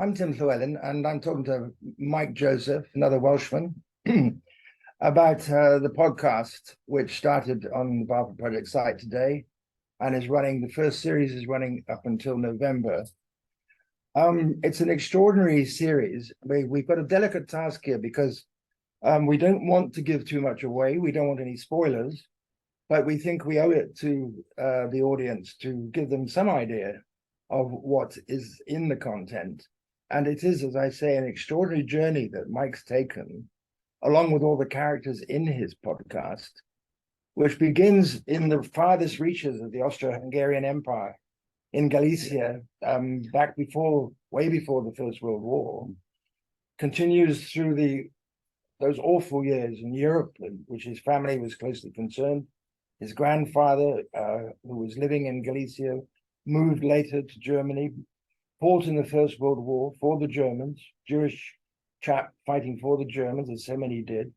I'm Tim Llewellyn, and I'm talking to Mike Joseph, another Welshman, about the podcast, which started on the Barford Project site today and is running. The first series is running up until November. It's an extraordinary series. We've got a delicate task here because we don't want to give too much away. We don't want any spoilers, but we think we owe it to the audience to give them some idea of what is in the content. And it is, as I say, an extraordinary journey that Mike's taken, along with all the characters in his podcast, which begins in the farthest reaches of the Austro-Hungarian Empire in Galicia, way before the First World War, continues through those awful years in Europe, which his family was closely concerned. His grandfather, who was living in Galicia, moved later to Germany, fought in the First World War for the Germans, Jewish chap fighting for the Germans, as so many did.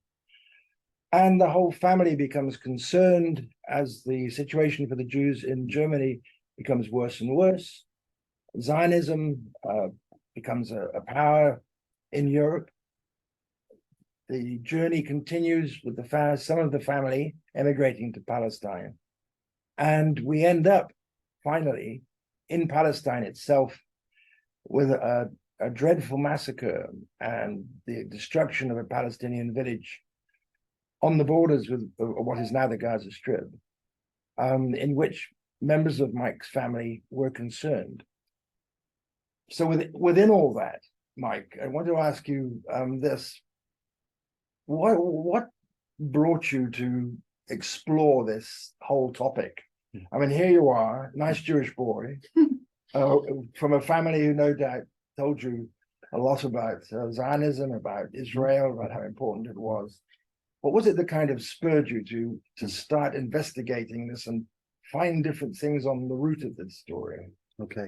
And the whole family becomes concerned as the situation for the Jews in Germany becomes worse and worse. Zionism becomes a power in Europe. The journey continues with some of the family emigrating to Palestine. And we end up finally in Palestine itself with a dreadful massacre and the destruction of a Palestinian village on the borders with what is now the Gaza Strip, in which members of Mike's family were concerned. So within all that, Mike, I want to ask you this. What brought you to explore this whole topic? I mean, here you are, nice Jewish boy, from a family who no doubt told you a lot about Zionism, about Israel, about how important it was. What was it that kind of spurred you to start investigating this and find different things on the root of this story? Okay.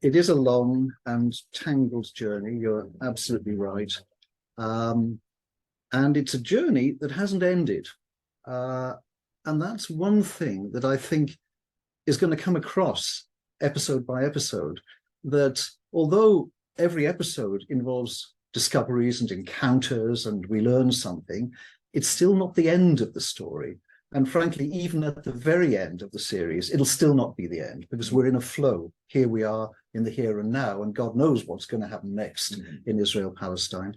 It is a long and tangled journey. You're absolutely right. And it's a journey that hasn't ended. And that's one thing that I think is going to come across episode by episode, that although every episode involves discoveries and encounters and we learn something, it's still not the end of the story. And frankly, even at the very end of the series, it'll still not be the end, because we're in a flow. Here we are in the here and now, and God knows what's going to happen next in Israel, Palestine.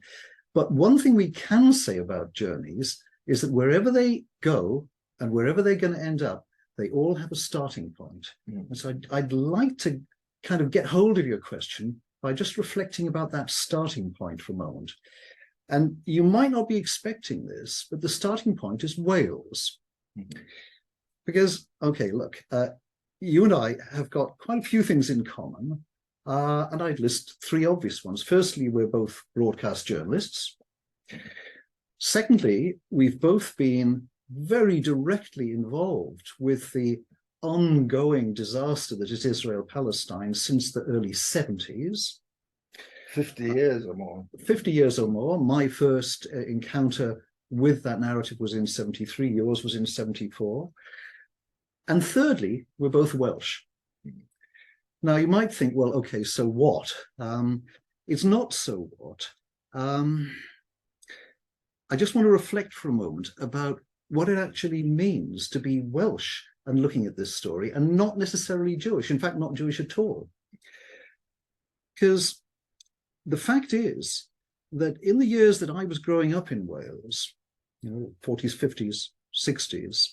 But one thing we can say about journeys is that wherever they go and wherever they're going to end up, they all have a starting point. And so I'd like to kind of get hold of your question by just reflecting about that starting point for a moment. And you might not be expecting this, but the starting point is Wales. Because, okay, look, you and I have got quite a few things in common, and I'd list three obvious ones. Firstly, we're both broadcast journalists. Secondly, we've both been very directly involved with the ongoing disaster that is Israel-Palestine since the early 70s. 50 years or more. 50 years or more. My first encounter with that narrative was in 73, yours was in 74. And thirdly, we're both Welsh. Now, you might think, well, okay, so what? It's not so what. I just want to reflect for a moment about what it actually means to be Welsh and looking at this story, and not necessarily Jewish, in fact, not Jewish at all. Because the fact is that in the years that I was growing up in Wales, 40s, 50s, 60s,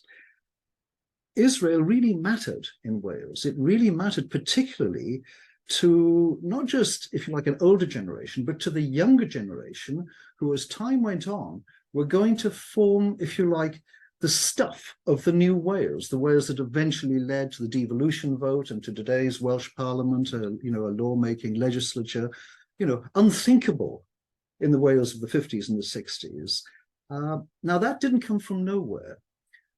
Israel really mattered in Wales. It really mattered particularly to not just, if you like, an older generation, but to the younger generation who, as time went on, were going to form, if you like, the stuff of the new Wales, the Wales that eventually led to the devolution vote and to today's Welsh Parliament, a lawmaking legislature, unthinkable in the Wales of the 50s and the 60s. Now, that didn't come from nowhere.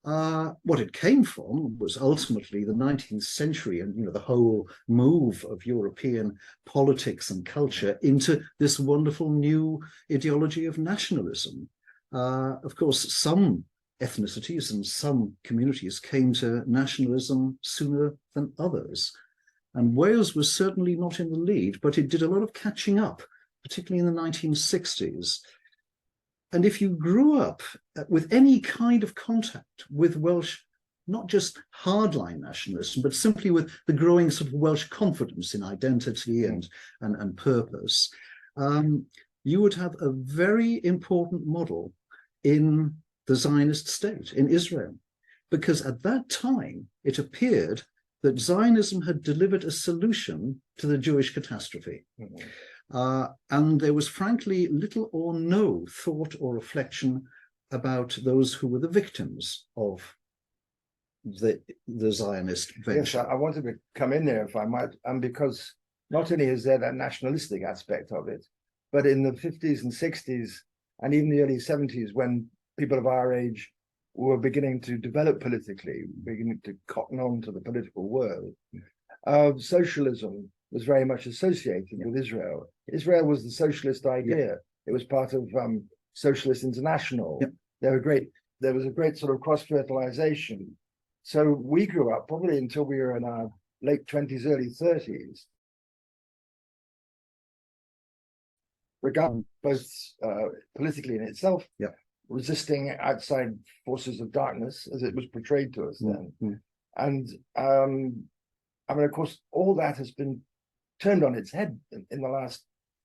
What it came from was ultimately the 19th century and the whole move of European politics and culture into this wonderful new ideology of nationalism. Of course, some ethnicities and some communities came to nationalism sooner than others. And Wales was certainly not in the lead, but it did a lot of catching up, particularly in the 1960s. And if you grew up with any kind of contact with Welsh, not just hardline nationalism, but simply with the growing sort of Welsh confidence in identity and purpose, you would have a very important model in the Zionist state, in Israel. Because at that time, it appeared that Zionism had delivered a solution to the Jewish catastrophe. And there was frankly little or no thought or reflection about those who were the victims of the Zionist venture. Yes, I wanted to come in there if I might, and because not only is there that nationalistic aspect of it, but in the 50s and 60s and even the early 70s, when people of our age were beginning to develop politically, beginning to cotton on to the political world, socialism was very much associated with Israel. Israel was the socialist idea. It was part of Socialist International. There was a great sort of cross-fertilization. So we grew up probably until we were in our late 20s, early 30s, regarding both politically in itself, resisting outside forces of darkness, as it was portrayed to us then. And I mean, of course, all that has been turned on its head in the last,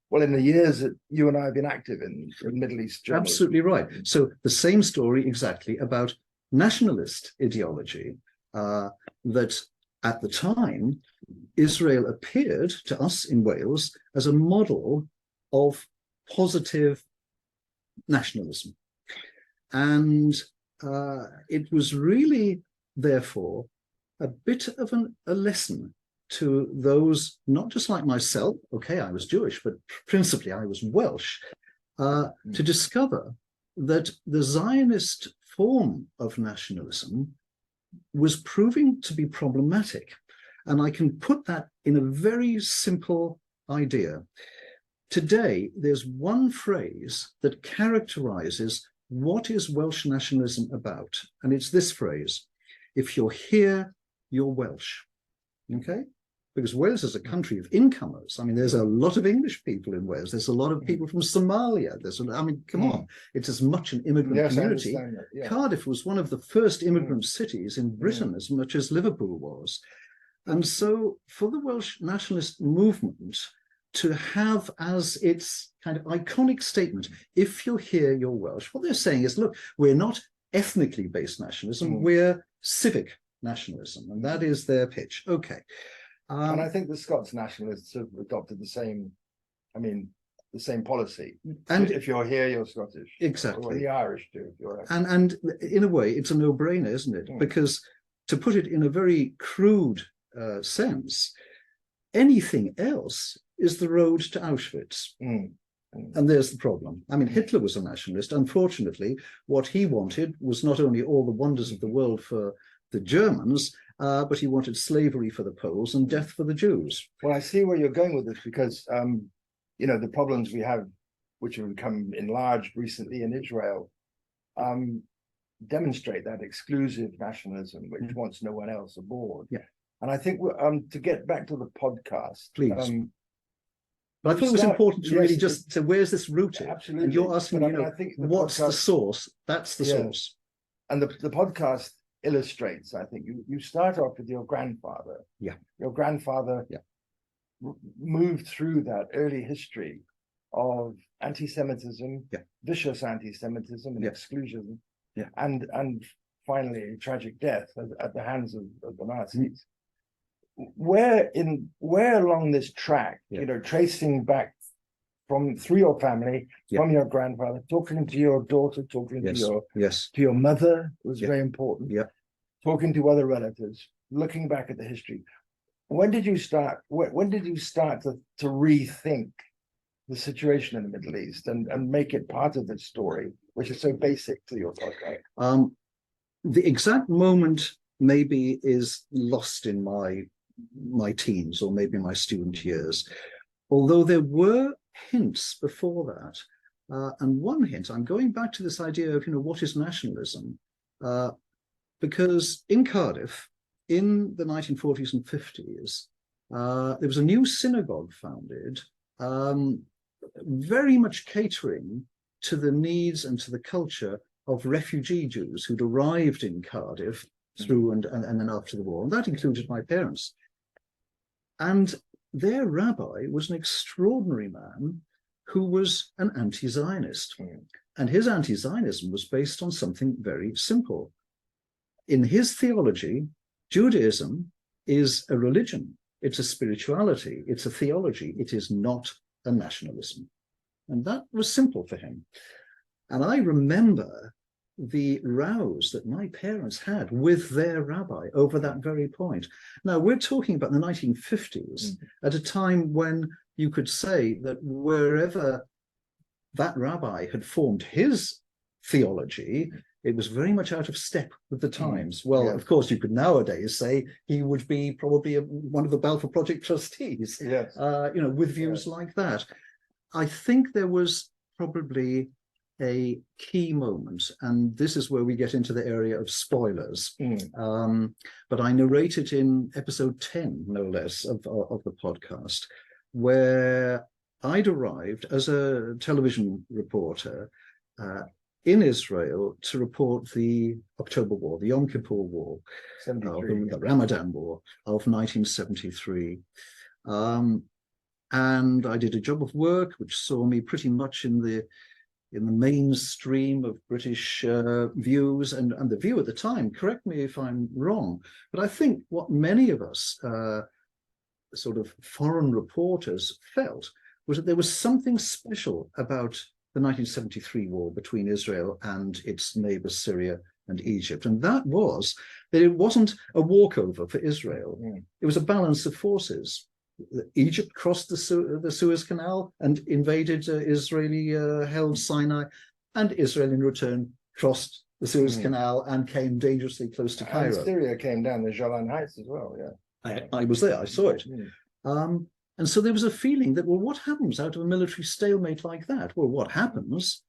well, in the years that you and I have been active in Middle East journalism. Absolutely right. So the same story exactly about nationalist ideology, that at the time, Israel appeared to us in Wales as a model of positive nationalism. And it was really, therefore, a bit of a lesson to those, not just like myself, okay, I was Jewish, but principally I was Welsh, to discover that the Zionist form of nationalism was proving to be problematic. And I can put that in a very simple idea. Today, there's one phrase that characterizes what is Welsh nationalism about, and it's this phrase: if you're here, you're Welsh. Okay? Because Wales is a country of incomers. I mean, there's a lot of English people in Wales. There's a lot of people from Somalia. Come on, it's as much an immigrant community. Cardiff was one of the first immigrant cities in Britain, as much as Liverpool was. And so for the Welsh nationalist movement to have as its kind of iconic statement, if you're here, you're Welsh, what they're saying is, look, we're not ethnically based nationalism, we're civic nationalism. And that is their pitch. Okay. And I think the Scots nationalists have adopted the same, the same policy. And if you're here, you're Scottish. Exactly. Or the Irish do. If you're and in a way, it's a no-brainer, isn't it? Because to put it in a very crude sense, anything else is the road to Auschwitz. And there's the problem. I mean, Hitler was a nationalist. Unfortunately, what he wanted was not only all the wonders of the world for the Germans, but he wanted slavery for the Poles and death for the Jews. Well, I see where you're going with this, because the problems we have, which have become enlarged recently in Israel, demonstrate that exclusive nationalism, which wants no one else aboard. And I think to get back to the podcast, please. But I thought it was important to really just say, where's this rooted? Absolutely. And you're asking, I think what's the source? That's the source. And the podcast illustrates, I think, you start off with your grandfather. Your grandfather moved through that early history of anti-Semitism, vicious anti-Semitism and exclusion, and finally tragic death at the hands of the Nazis. Where along this track, tracing back through your family, from your grandfather, talking to your daughter, talking to your mother was very important. Talking to other relatives, looking back at the history. When did you start? When did you start to rethink the situation in the Middle East and make it part of the story, which is so basic to your podcast? The exact moment maybe is lost in my teens or maybe my student years, although there were hints before that. And one hint, I'm going back to this idea of, what is nationalism? Because in Cardiff, in the 1940s and 50s, there was a new synagogue founded, very much catering to the needs and to the culture of refugee Jews who'd arrived in Cardiff through and then after the war. And that included my parents. And their rabbi was an extraordinary man who was an anti-Zionist. And his anti-Zionism was based on something very simple. In his theology, Judaism is a religion, it's a spirituality, it's a theology, it is not a nationalism. And that was simple for him. And I remember the rows that my parents had with their rabbi over that very point. Now, we're talking about the 1950s, at a time when you could say that wherever that rabbi had formed his theology, it was very much out of step with the times. Well, of course, you could nowadays say he would be probably one of the Balfour Project trustees, with views like that. I think there was probably a key moment, and this is where we get into the area of spoilers. But I narrate it in episode 10, no less, of the podcast, where I'd arrived as a television reporter in Israel to report the October War, the Yom Kippur War, the Ramadan War of 1973. And I did a job of work which saw me pretty much in the mainstream of British views and the view at the time. Correct me if I'm wrong, but I think what many of us sort of foreign reporters felt was that there was something special about the 1973 war between Israel and its neighbors Syria and Egypt, and that was that it wasn't a walkover for Israel. It was a balance of forces. Egypt crossed the Suez Canal and invaded Israeli-held Sinai, and Israel in return crossed the Suez Canal and came dangerously close to Cairo. And Syria came down the Golan Heights as well, I was there, I saw it. And so there was a feeling that, well, what happens out of a military stalemate like that? Well, what happens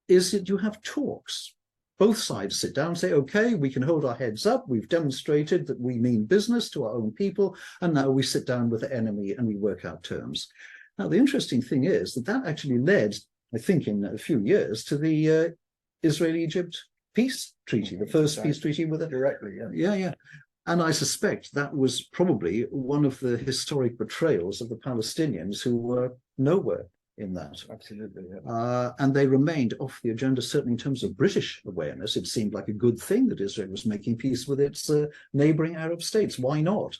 is that you have talks. Both sides sit down and say, okay, we can hold our heads up. We've demonstrated that we mean business to our own people. And now we sit down with the enemy and we work out terms. Now, the interesting thing is that actually led, I think, in a few years to the Israel-Egypt peace treaty, the first peace treaty with it. Directly, Yeah. And I suspect that was probably one of the historic betrayals of the Palestinians who were nowhere in that. Absolutely, and they remained off the agenda, certainly in terms of British awareness. It seemed like a good thing that Israel was making peace with its neighboring Arab states. Why not?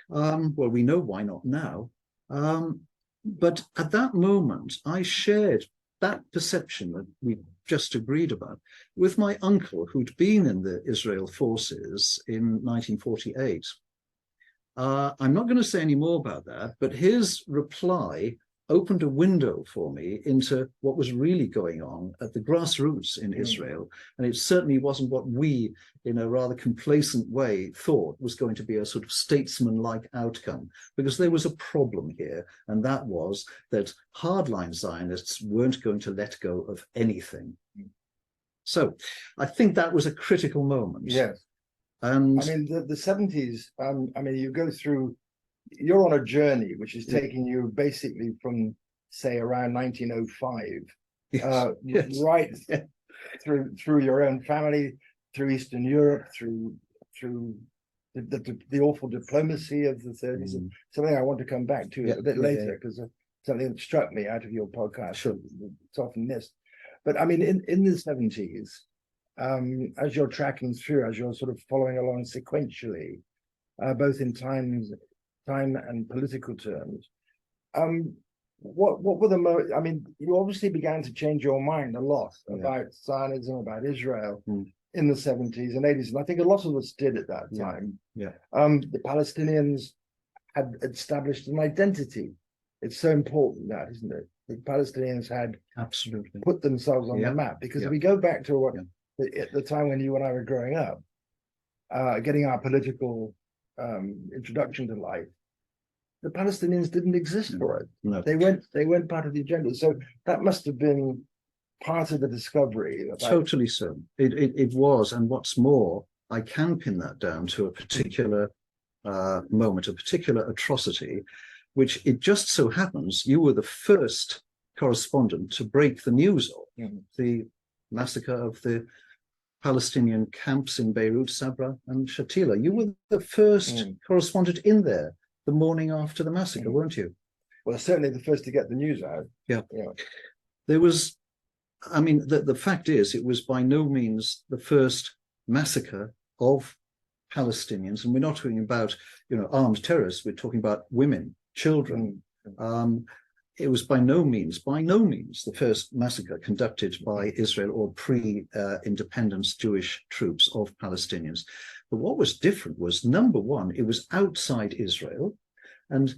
Well, we know why not now. But at that moment, I shared that perception that we just agreed about with my uncle, who'd been in the Israel forces in 1948. I'm not going to say any more about that, but his reply opened a window for me into what was really going on at the grassroots in Israel. And it certainly wasn't what we, in a rather complacent way, thought was going to be a sort of statesman-like outcome, because there was a problem here, and that was that hardline Zionists weren't going to let go of anything. So I think that was a critical moment. Yes. And I mean, the 70s, I mean, you go through, you're on a journey which is taking you basically from, say, around 1905, right through your own family, through Eastern Europe, through the awful diplomacy of the 30s. And something I want to come back to a bit later, because something that struck me out of your podcast. Sure. It's often missed. But I mean, in the 70s, as you're tracking through, as you're sort of following along sequentially, both in time and political terms, what were the I mean, you obviously began to change your mind a lot about Zionism, about Israel in the 70s and 80s, and I think a lot of us did at that time. The Palestinians had established an identity. It's so important, that, isn't it? The Palestinians had absolutely put themselves on the map, because if we go back to what at the time when you and I were growing up, getting our political introduction to life, the Palestinians didn't exist for it. No. They weren't part of the agenda. So that must have been part of the discovery. Totally so. It was, and what's more, I can pin that down to a particular moment, a particular atrocity, which it just so happens you were the first correspondent to break the news of, the massacre of the Palestinian camps in Beirut, Sabra and Shatila. You were the first correspondent in there the morning after the massacre, weren't you? Well, certainly the first to get the news out. Yeah. There was, I mean, the fact is, it was by no means the first massacre of Palestinians, and we're not talking about, armed terrorists. We're talking about women, children. It was by no means the first massacre conducted by Israel or pre-independence Jewish troops of Palestinians. But what was different was, number one, it was outside Israel, and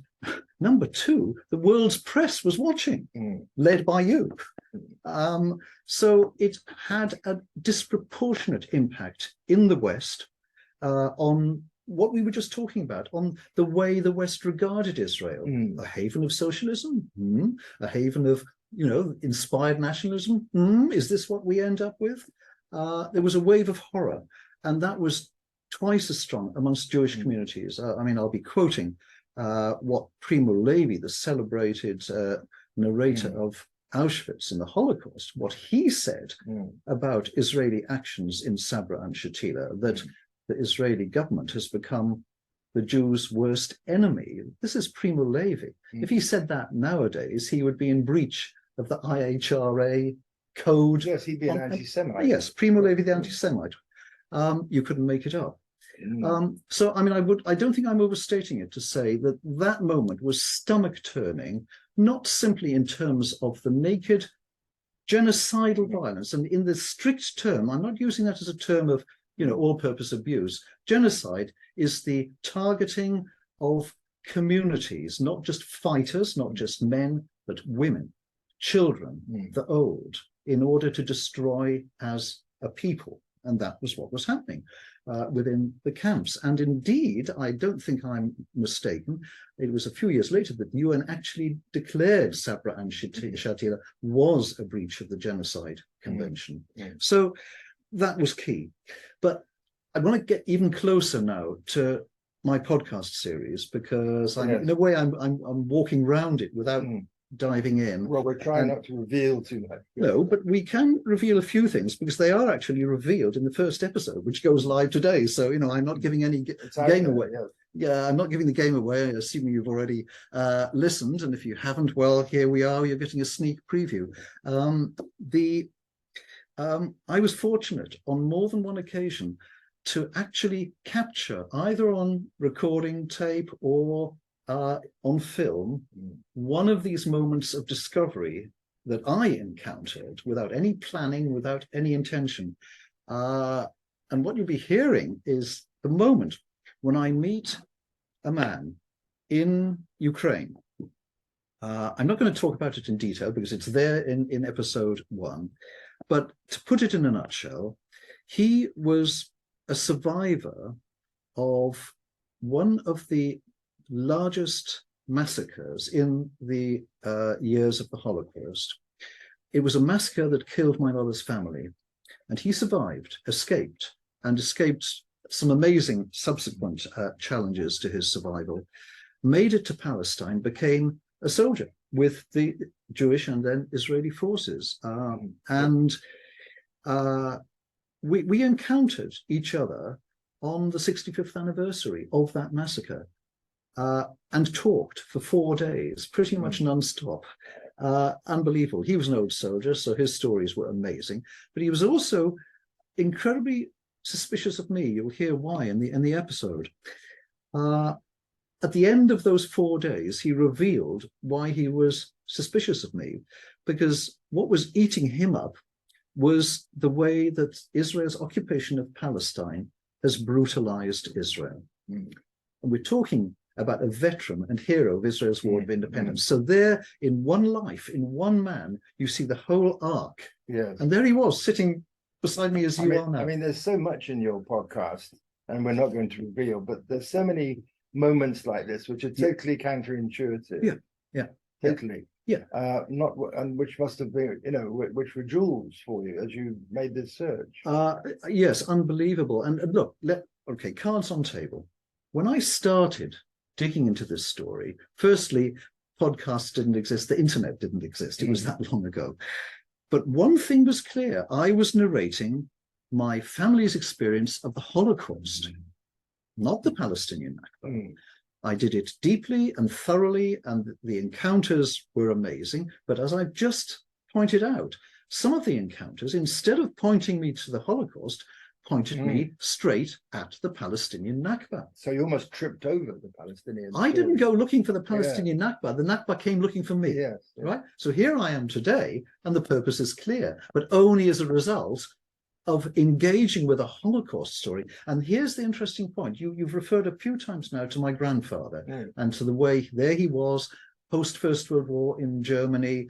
number two, the world's press was watching, led by you. So it had a disproportionate impact in the West on what we were just talking about, on the way the West regarded Israel, a haven of socialism, a haven of, inspired nationalism. Is this what we end up with? There was a wave of horror, and that was twice as strong amongst Jewish communities. I'll be quoting what Primo Levi, the celebrated narrator of Auschwitz and the Holocaust, what he said about Israeli actions in Sabra and Shatila, that the Israeli government has become the Jews' worst enemy. This is Primo Levi. If he said that nowadays, he would be in breach of the IHRA code. Yes, he'd be an anti-Semite. Yes, Primo Levi, the anti-Semite. You couldn't make it up. So, I don't think I'm overstating it to say that that moment was stomach-turning, not simply in terms of the naked genocidal violence. And in the strict term, I'm not using that as a term of, all-purpose abuse. Genocide is the targeting of communities, not just fighters, not just men, but women, children, the old, in order to destroy as a people. And that was what was happening within the camps. And indeed, I don't think I'm mistaken, it was a few years later that the UN actually declared Sabra and Shatila was a breach of the Genocide Convention. So that was key. But I want to get even closer now to my podcast series, because in a way I'm walking around it without diving in. Well, we're trying not to reveal too much. No, but we can reveal a few things, because they are actually revealed in the first episode, which goes live today. So, I'm not giving any game away. Yeah, I'm not giving the game away, assuming you've already listened. And if you haven't, well, here we are. You're getting a sneak preview. I was fortunate on more than one occasion to actually capture, either on recording tape or on film, one of these moments of discovery that I encountered without any planning, without any intention. And what you'll be hearing is the moment when I meet a man in Ukraine. I'm not going to talk about it in detail because it's there in episode 1. But to put it in a nutshell, he was a survivor of one of the largest massacres in the years of the Holocaust. It was a massacre that killed my mother's family, and he survived, escaped some amazing subsequent challenges to his survival, made it to Palestine, became a soldier with the Jewish and then Israeli forces. We encountered each other on the 65th anniversary of that massacre and talked for 4 days, pretty much non-stop. Unbelievable. He was an old soldier, so his stories were amazing, but he was also incredibly suspicious of me. You'll hear why in the episode. At the end of those 4 days, he revealed why he was suspicious of me, because what was eating him up was the way that Israel's occupation of Palestine has brutalized Israel. And we're talking about a veteran and hero of Israel's war of independence. So there, in one life, in one man, you see the whole arc. Yes. And there he was, sitting beside me as you are now. There's so much in your podcast, and we're not going to reveal, but there's so many moments like this which are totally counterintuitive. Totally. And which must have been, which were jewels for you as you made this search. Yes, unbelievable. And look, cards on table. when I started digging into this story, firstly, podcasts didn't exist, the internet didn't exist. It was that long ago. But one thing was clear. I was narrating my family's experience of the Holocaust, not the Palestinian Nakba. I did it deeply and thoroughly, and the encounters were amazing. But as I've just pointed out, some of the encounters, instead of pointing me to the Holocaust, pointed me straight at the Palestinian Nakba. So you almost tripped over the Palestinian I didn't go looking for the Palestinian Yeah. Nakba. The Nakba came looking for me. Yes, yes. Right? So here I am today, and the purpose is clear, but only as a result of engaging with a Holocaust story. And here's the interesting point. You've referred a few times now to my grandfather and to the way there he was, post-First World War in Germany,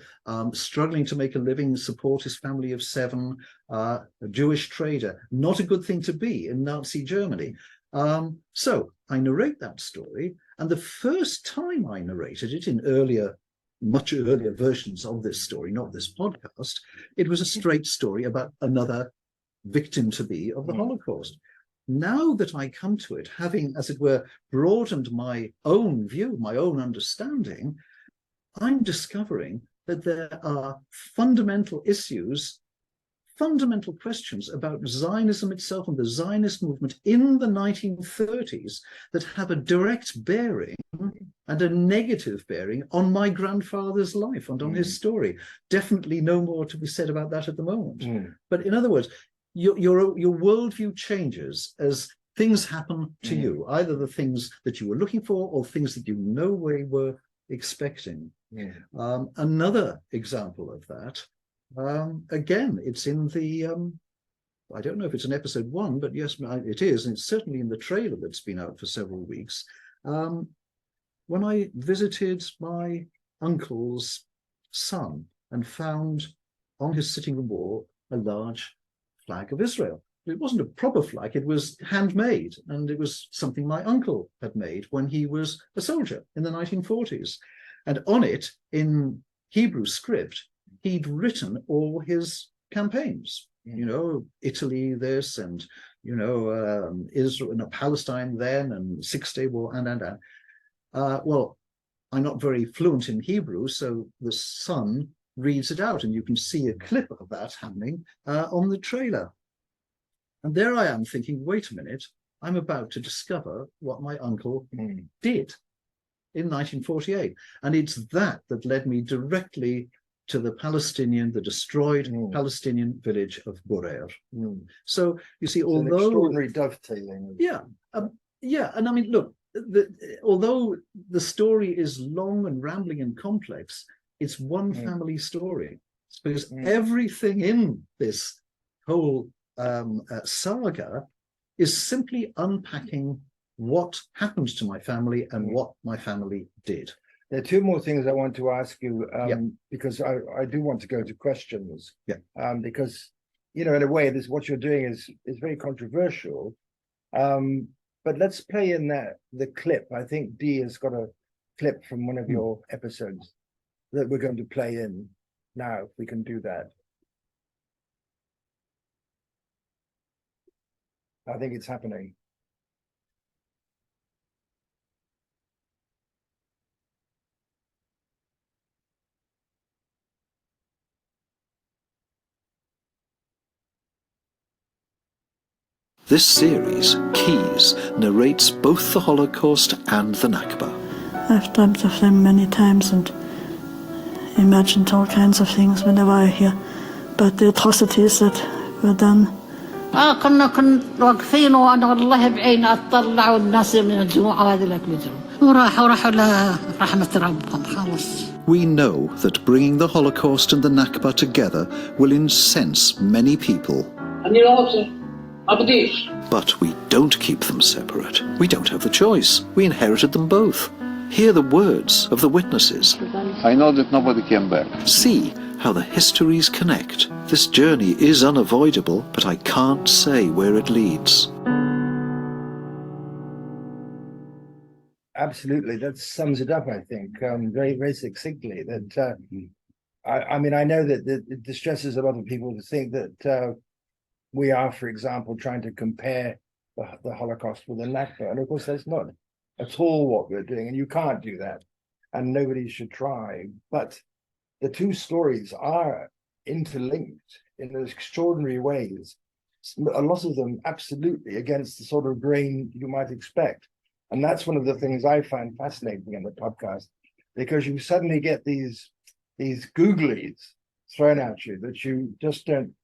struggling to make a living, support his family of 7, a Jewish trader. Not a good thing to be in Nazi Germany. So I narrate that story, and the first time I narrated it in much earlier versions of this story, not this podcast, it was a straight story about another victim-to-be of the Holocaust. Now that I come to it, having, as it were, broadened my own view, my own understanding, I'm discovering that there are fundamental issues, fundamental questions about Zionism itself and the Zionist movement in the 1930s that have a direct bearing and a negative bearing on my grandfather's life and on his story. Definitely no more to be said about that at the moment. But in other words, your worldview changes as things happen to you, either the things that you were looking for or things that you no way were expecting. Another example of that, again, it's in the, I don't know if it's in episode 1, but yes, it is, and it's certainly in the trailer that's been out for several weeks. When I visited my uncle's son and found on his sitting room wall a large flag of Israel. It wasn't a proper flag, it was handmade, and it was something my uncle had made when he was a soldier in the 1940s. And on it, in Hebrew script, he'd written all his campaigns, you know, Italy this, and, you know, Israel and Palestine then, and Six-Day War, and. Well, I'm not very fluent in Hebrew, so the son reads it out, and you can see a clip of that happening on the trailer. And there I am thinking, wait a minute, I'm about to discover what my uncle did in 1948. And it's that led me directly to the destroyed Palestinian village of Borer. So you see, although... It's an extraordinary dovetailing. Yeah, yeah, and I mean, look, although the story is long and rambling and complex, it's one family story, because everything in this whole saga is simply unpacking what happened to my family and what my family did. There are 2 more things I want to ask you, because I do want to go to questions. Because, you know, in a way, this what you're doing is very controversial. But let's play in the clip. I think Dee has got a clip from one of your episodes that we're going to play in now, if we can do that. I think it's happening. This series, Keys, narrates both the Holocaust and the Nakba. I've dreamt of them many times and imagined all kinds of things whenever I hear about the atrocities that were done. كنا واقفين وانا والله بعيني اطلع والناس من الجوع وهذا الاكل يجرون وراحوا لرحمة ربهم خلاص. We know that bringing the Holocaust and the Nakba together will incense many people. But we don't keep them separate. We don't have the choice. We inherited them both. Hear the words of the witnesses. I know that nobody came back. See how the histories connect. This journey is unavoidable, but I can't say where it leads. Absolutely, that sums it up, I think, very, very succinctly. That I mean, I know that it distresses a lot of people to think that we are, for example, trying to compare the Holocaust with the Nakba. And of course, that's not at all what we're doing, and you can't do that, and nobody should try. But the two stories are interlinked in extraordinary ways. A lot of them absolutely against the sort of grain you might expect. And that's one of the things I find fascinating in the podcast, because you suddenly get these googlies thrown at you that you just don't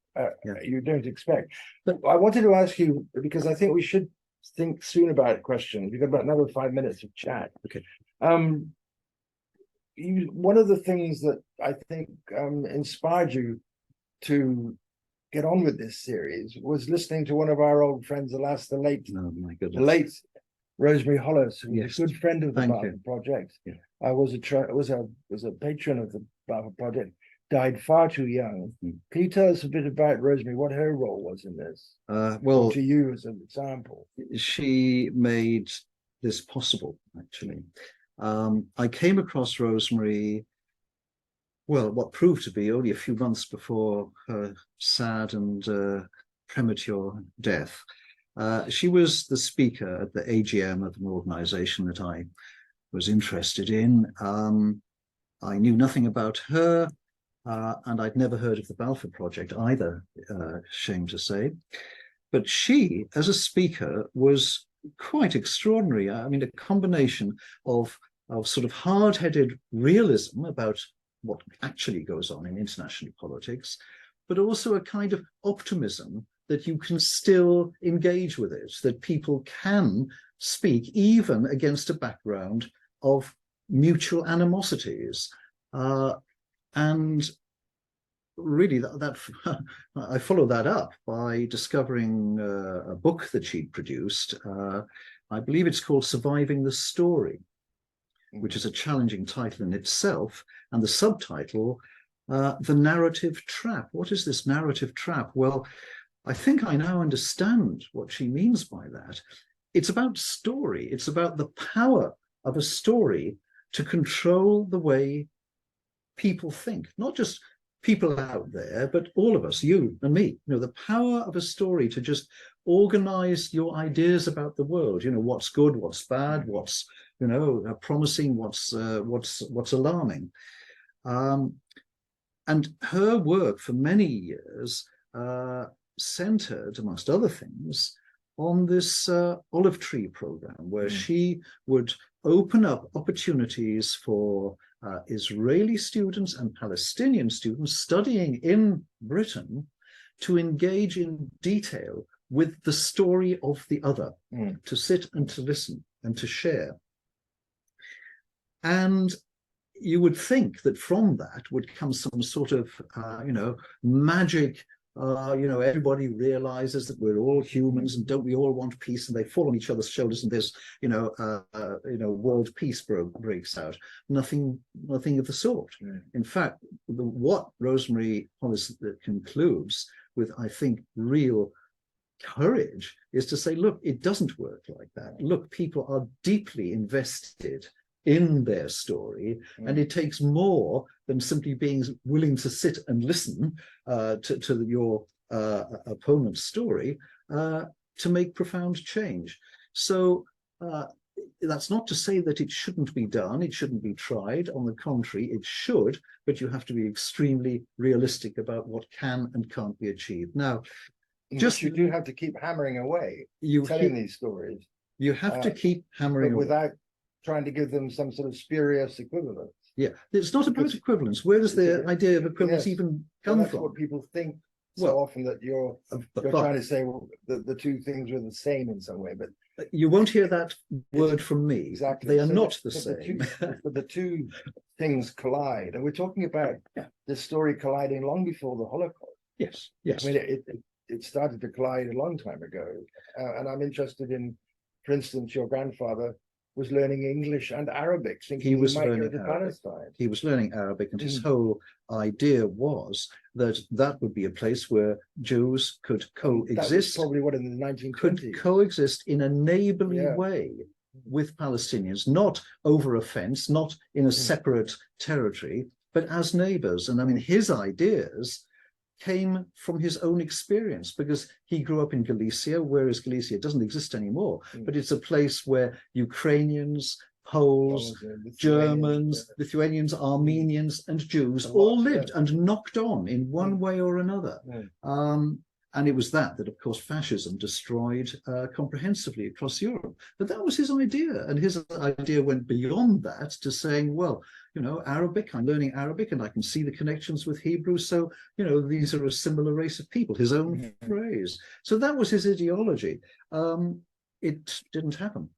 expect. But I wanted to ask you, because I think we should think soon about questions. We've got about another 5 minutes of chat. Okay. One of the things that I think inspired you to get on with this series was listening to one of our old friends, alas, the late Rosemary Hollis, who was a good friend of the Barfoot Project. Yeah. Was a patron of the Barfoot Project. Died far too young. Can you tell us a bit about Rosemary, what her role was in this? Well, to you as an example. She made this possible, actually. I came across Rosemary, well, what proved to be only a few months before her sad and premature death. She was the speaker at the AGM of an organization that I was interested in. I knew nothing about her, and I'd never heard of the Balfour Project either, shame to say. But she, as a speaker, was quite extraordinary. I mean, a combination of sort of hard-headed realism about what actually goes on in international politics, but also a kind of optimism that you can still engage with it, that people can speak even against a background of mutual animosities. And really, that I followed that up by discovering a book that she'd produced. I believe it's called Surviving the Story, which is a challenging title in itself. And the subtitle, The Narrative Trap. What is this narrative trap? Well, I think I now understand what she means by that. It's about story. It's about the power of a story to control the way people think, not just people out there, but all of us, you and me. You know, the power of a story to just organize your ideas about the world. You know, what's good, what's bad, what's, you know, promising, what's alarming. And her work for many years centered, amongst other things, on this olive tree program, where she would open up opportunities for Israeli students and Palestinian students studying in Britain to engage in detail with the story of the other, to sit and to listen and to share. And you would think that from that would come some sort of, magic, everybody realizes that we're all humans and don't we all want peace, and they fall on each other's shoulders and there's, world peace breaks out. Nothing of the sort. In fact, what Rosemary Hollis concludes with, I think, real courage is to say, look, it doesn't work like that. Look, people are deeply invested in their story, and it takes more than simply being willing to sit and listen to your opponent's story to make profound change. So that's not to say that it shouldn't be done, it shouldn't be tried. On the contrary, it should, but you have to be extremely realistic about what can and can't be achieved. Now, just you do have to keep hammering away, telling these stories. You have to keep hammering away without trying to give them some sort of spurious equivalence. Yeah, it's not about equivalence. Where does the idea of equivalence even come from? What people think so often, that you're trying to say, well, the two things are the same in some way, but you won't hear that word from me. Exactly, they are not the same. But the two things collide, and we're talking about this story colliding long before the Holocaust. Yes. I mean, it started to collide a long time ago, and I'm interested in, for instance, your grandfather was learning English and Arabic, thinking he might go to Palestine. He was learning Arabic, and his whole idea was that would be a place where Jews could coexist. That was probably what, in the 1920s? Could coexist in a neighborly way with Palestinians, not over a fence, not in a separate territory, but as neighbors. And I mean, his ideas came from his own experience, because he grew up in Galicia, whereas Galicia doesn't exist anymore, but it's a place where Ukrainians, Poles, Germans, Lithuanians, Armenians, and Jews all lived and knocked on in one way or another. And it was that, of course, fascism destroyed comprehensively across Europe. But that was his idea. And his idea went beyond that to saying, well, you know, Arabic, I'm learning Arabic and I can see the connections with Hebrew. So, you know, these are a similar race of people, his own phrase. So that was his ideology. It didn't happen.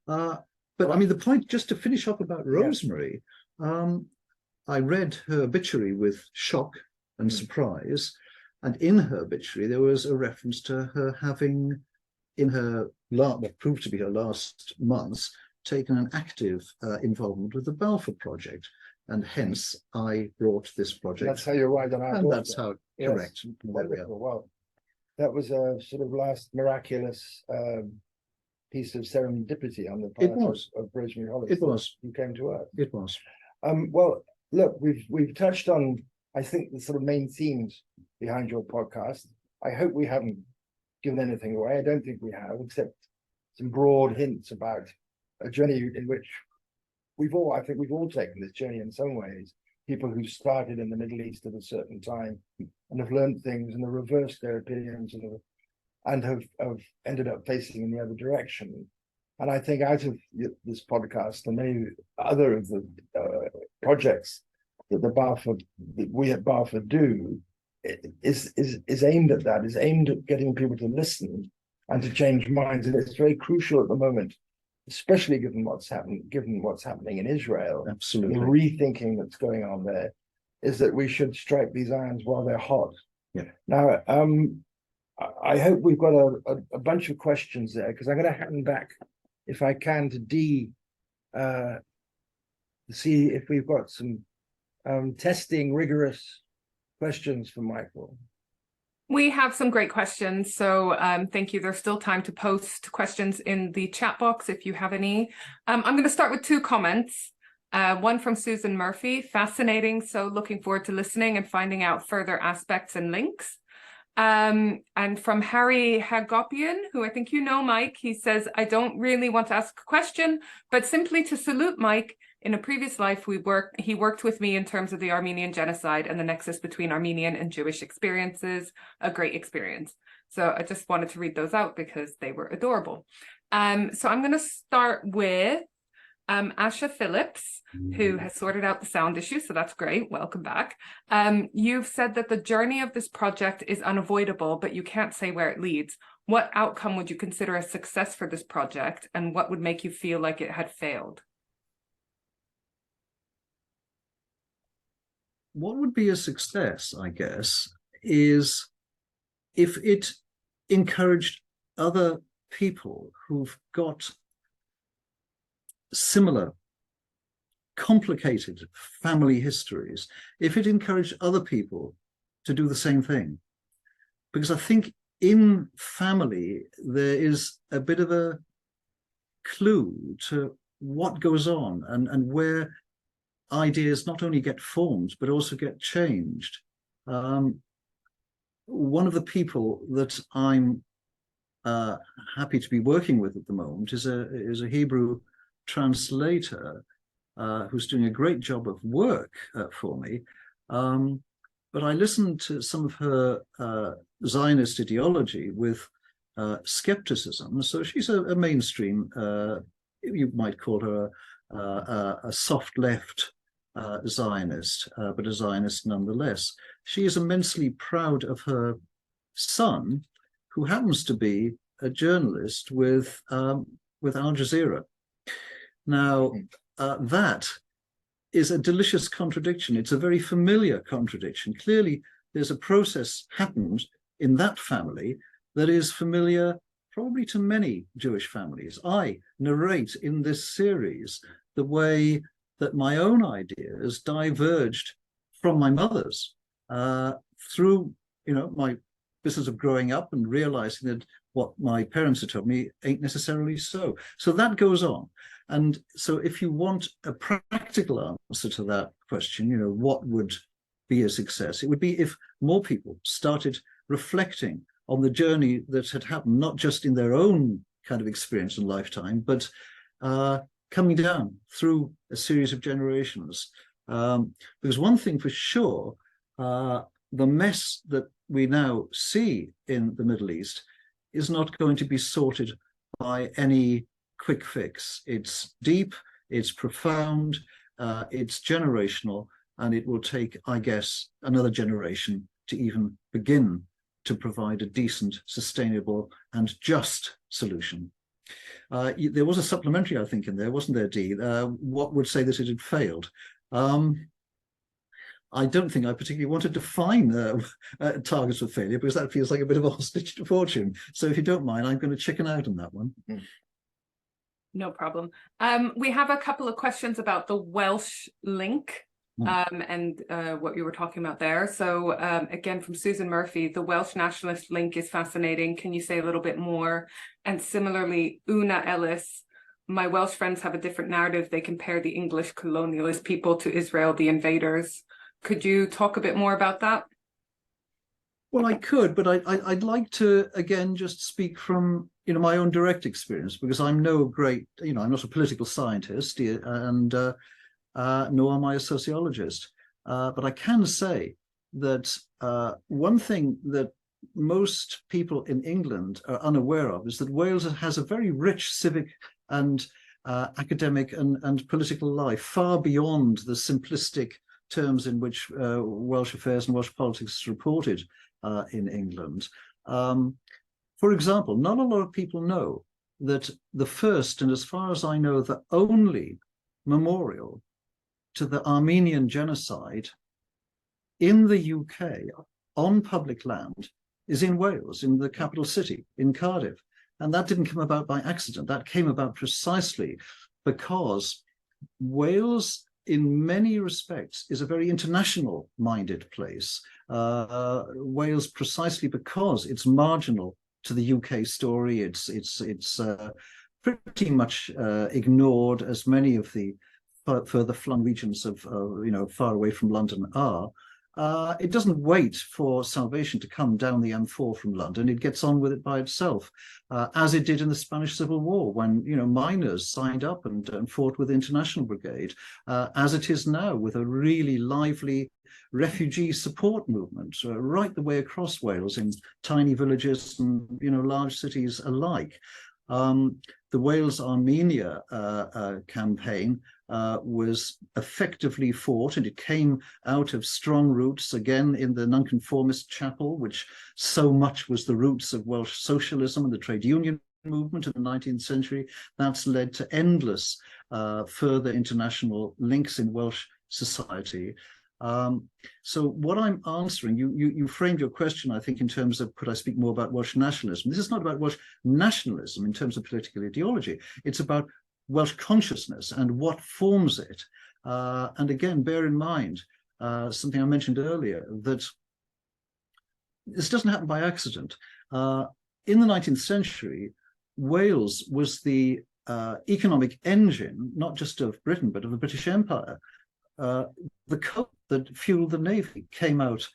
But I mean, the point, just to finish up about Rosemary, I read her obituary with shock and surprise. And in her obituary, there was a reference to her having, in her what proved to be her last months, taken an active involvement with the Balfour Project. And hence, I brought this project. That's how you arrived on our And doorstep. that's how, Yes. correct. Wonderful. Well, that was a sort of last miraculous piece of serendipity on the part of Rosemary Hollis. It was. You came to Earth. It was. Well, look, we've touched on, I think, the sort of main themes behind your podcast. I hope we haven't given anything away. I don't think we have, except some broad hints about a journey in which I think we've all taken this journey in some ways. People who started in the Middle East at a certain time and have learned things and have reversed their opinions and have ended up facing in the other direction. And I think out of this podcast and many other of the projects that we at Balfour do, is aimed at that, is aimed at getting people to listen and to change minds. And it's very crucial at the moment, especially given what's happening in Israel. Absolutely. The rethinking that's going on there is that we should strike these irons while they're hot. Yeah. Now, I hope we've got a bunch of questions there, because I'm going to hand back, if I can, to Dee, to see if we've got some testing, rigorous questions for Michael. We have some great questions, so thank you. There's still time to post questions in the chat box if you have any. I'm going to start with two comments. One from Susan Murphy, fascinating, so looking forward to listening and finding out further aspects and links. And from Harry Hagopian, who I think you know, Mike, he says, I don't really want to ask a question, but simply to salute Mike. In a previous life, he worked with me in terms of the Armenian genocide and the nexus between Armenian and Jewish experiences, a great experience. So I just wanted to read those out because they were adorable. So I'm going to start with Asha Phillips, who has sorted out the sound issue, so that's great. Welcome back. You've said that the journey of this project is unavoidable, but you can't say where it leads. What outcome would you consider a success for this project, and what would make you feel like it had failed? What would be a success, I guess, is if it encouraged other people who've got similar complicated family histories, if it encouraged other people to do the same thing. Because I think in family, there is a bit of a clue to what goes on and where ideas not only get formed, but also get changed. One of the people that I'm happy to be working with at the moment is a Hebrew translator who's doing a great job of work for me. But I listened to some of her Zionist ideology with skepticism. So she's a mainstream, you might call her a soft left Zionist, but a Zionist nonetheless. She is immensely proud of her son, who happens to be a journalist with Al Jazeera. Now, that is a delicious contradiction. It's a very familiar contradiction. Clearly, there's a process happened in that family that is familiar probably to many Jewish families. I narrate in this series the way that my own ideas diverged from my mother's through, my business of growing up and realizing that what my parents had told me ain't necessarily so. So that goes on. And so if you want a practical answer to that question, what would be a success. It would be if more people started reflecting on the journey that had happened, not just in their own kind of experience and lifetime, but coming down through a series of generations. Because one thing for sure, the mess that we now see in the Middle East is not going to be sorted by any quick fix. It's deep, it's profound, it's generational, and it will take, I guess, another generation to even begin to provide a decent, sustainable, and just solution. There was a supplementary, I think, in there, wasn't there, Dee? What would say that it had failed? I don't think I particularly want to define targets of failure, because that feels like a bit of a hostage to fortune. So if you don't mind, I'm going to chicken out on that one. No problem. We have a couple of questions about the Welsh link and what you were talking about there. So again, from Susan Murphy, the Welsh nationalist link is fascinating. Can you say a little bit more? And similarly, Una Ellis, my Welsh friends have a different narrative. They compare the English colonialist people to Israel, the invaders. Could you talk a bit more about that? Well, I could, but I'd like to, again, just speak from, my own direct experience, because I'm no great, I'm not a political scientist, and nor am I a sociologist. But I can say that one thing that most people in England are unaware of is that Wales has a very rich civic and academic and political life, far beyond the simplistic terms in which Welsh affairs and Welsh politics is reported in England. For example, not a lot of people know that the first, and as far as I know, the only memorial to the Armenian genocide in the UK on public land is in Wales, in the capital city, in Cardiff. And that didn't come about by accident. That came about precisely because Wales, in many respects, is a very international-minded place. Wales, precisely because it's marginal to the UK story, it's pretty much ignored, as many of the further flung regions of, far away from London are. It doesn't wait for salvation to come down the M4 from London. It gets on with it by itself, as it did in the Spanish Civil War, when miners signed up and fought with the International Brigade, as it is now with a really lively refugee support movement right the way across Wales, in tiny villages and large cities alike. The Wales Armenia campaign was effectively fought, and it came out of strong roots, again, in the nonconformist chapel, which so much was the roots of Welsh socialism and the trade union movement in the 19th century. That's led to endless further international links in Welsh society. So what I'm answering, you framed your question, I think, in terms of, could I speak more about Welsh nationalism? This is not about Welsh nationalism in terms of political ideology. It's about Welsh consciousness and what forms it. And again, bear in mind something I mentioned earlier, that this doesn't happen by accident. In the 19th century, Wales was the economic engine, not just of Britain, but of the British Empire. The coal that fueled the Navy came out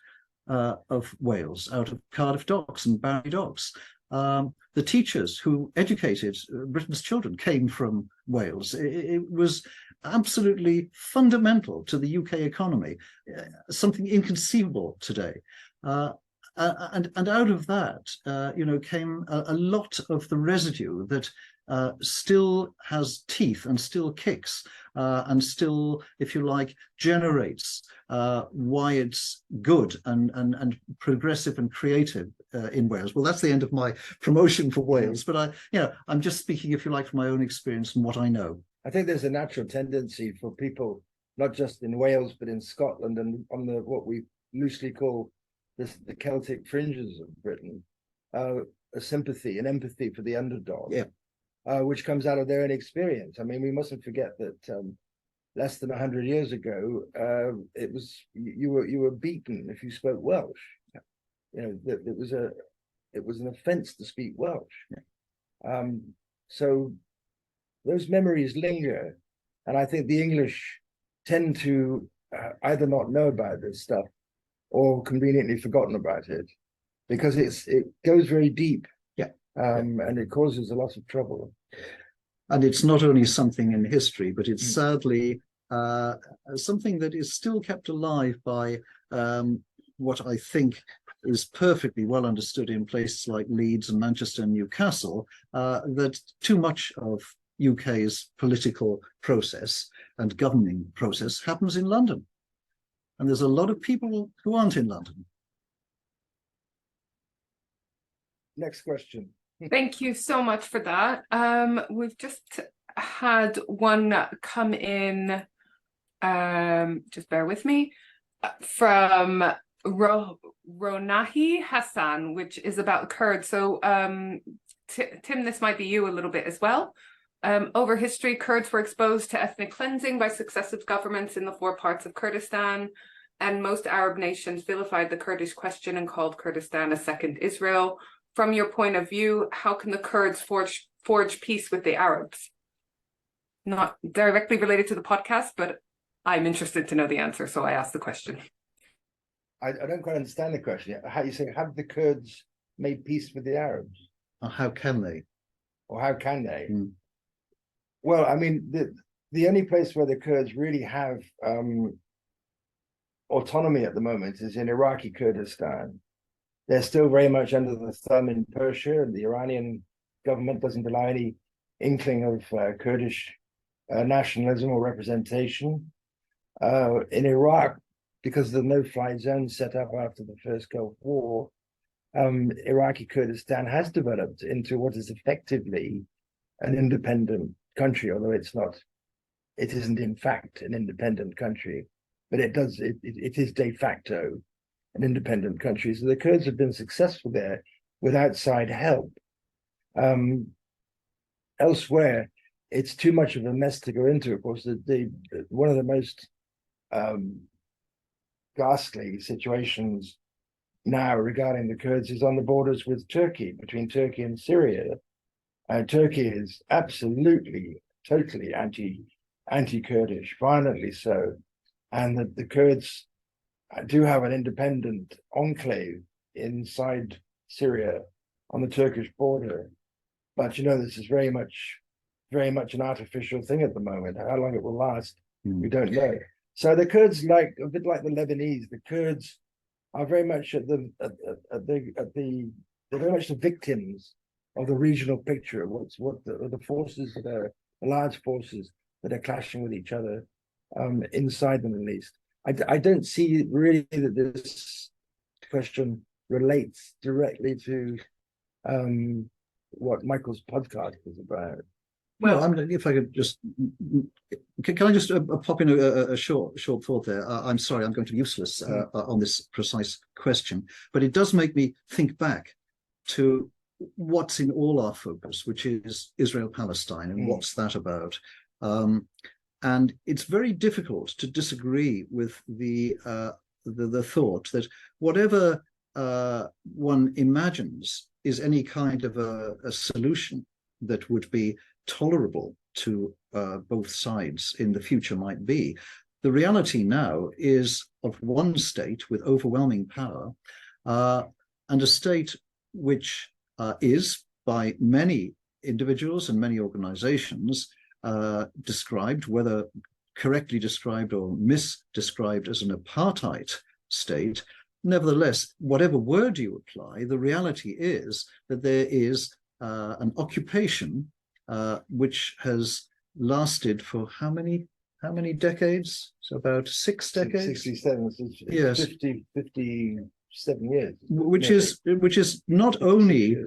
of Wales, out of Cardiff docks and Barry docks. The teachers who educated Britain's children came from Wales. It was absolutely fundamental to the UK economy, something inconceivable today. And out of that, came a lot of the residue that still has teeth and still kicks and still, if you like, generates why it's good and progressive and creative in Wales. Well, that's the end of my promotion for Wales, but I'm just speaking, if you like, from my own experience and what I know. I think there's a natural tendency for people, not just in Wales, but in Scotland and on the what we loosely call the Celtic fringes of Britain, a sympathy and empathy for the underdog. Yeah. Which comes out of their own experience. I mean, we mustn't forget that less than 100 years ago, it was you were beaten if you spoke Welsh. It was an offence to speak Welsh. Yeah. So those memories linger, and I think the English tend to either not know about this stuff or conveniently forgotten about it, because it goes very deep. Yeah. And it causes a lot of trouble. And it's not only something in history, but it's sadly something that is still kept alive by what I think is perfectly well understood in places like Leeds and Manchester and Newcastle, that too much of UK's political process and governing process happens in London. And there's a lot of people who aren't in London. Next question. Thank you so much for that. We've just had one come in, just bear with me, from Ronahi Hassan, which is about Kurds. So Tim, this might be you a little bit as well. Over history, Kurds were exposed to ethnic cleansing by successive governments in the 4 parts of Kurdistan, and most Arab nations vilified the Kurdish question and called Kurdistan a second Israel. From your point of view, how can the Kurds forge peace with the Arabs? Not directly related to the podcast, but I'm interested to know the answer, so I asked the question. I don't quite understand the question. How you say, have the Kurds made peace with the Arabs? Or how can they? Or how can they? Well, I mean, the only place where the Kurds really have autonomy at the moment is in Iraqi Kurdistan. They're still very much under the thumb in Persia, and the Iranian government doesn't allow any inkling of Kurdish nationalism or representation. In Iraq, because of the no-fly zone set up after the first Gulf War, Iraqi Kurdistan has developed into what is effectively an independent country, although it isn't in fact an independent country, but it is de facto an independent country. So the Kurds have been successful there with outside help. Elsewhere, it's too much of a mess to go into. Of course, one of the most ghastly situations now regarding the Kurds is on the borders with Turkey, between Turkey and Syria. Turkey is absolutely, totally anti-Kurdish, violently so, and the Kurds do have an independent enclave inside Syria on the Turkish border. But this is very much an artificial thing at the moment. How long it will last, we don't know. So the Kurds, a bit like the Lebanese, the Kurds are very much they're very much the victims of the regional picture. What the forces that are the large forces that are clashing with each other inside the Middle East. I don't see really that this question relates directly to what Michael's podcast is about. Well, if I could just, can I just pop in a short thought there? I'm sorry, I'm going to be useless on this precise question, but it does make me think back to what's in all our focus, which is Israel-Palestine, and what's that about? And it's very difficult to disagree with the thought that whatever one imagines is any kind of a solution that would be tolerable to both sides in the future might be. The reality now is of one state with overwhelming power, and a state which is by many individuals and many organizations described, whether correctly described or misdescribed, as an apartheid state. Nevertheless, whatever word you apply, the reality is that there is an occupation which has lasted for how many decades? So about 6 decades. 67. Yes. 57 years. Which is not only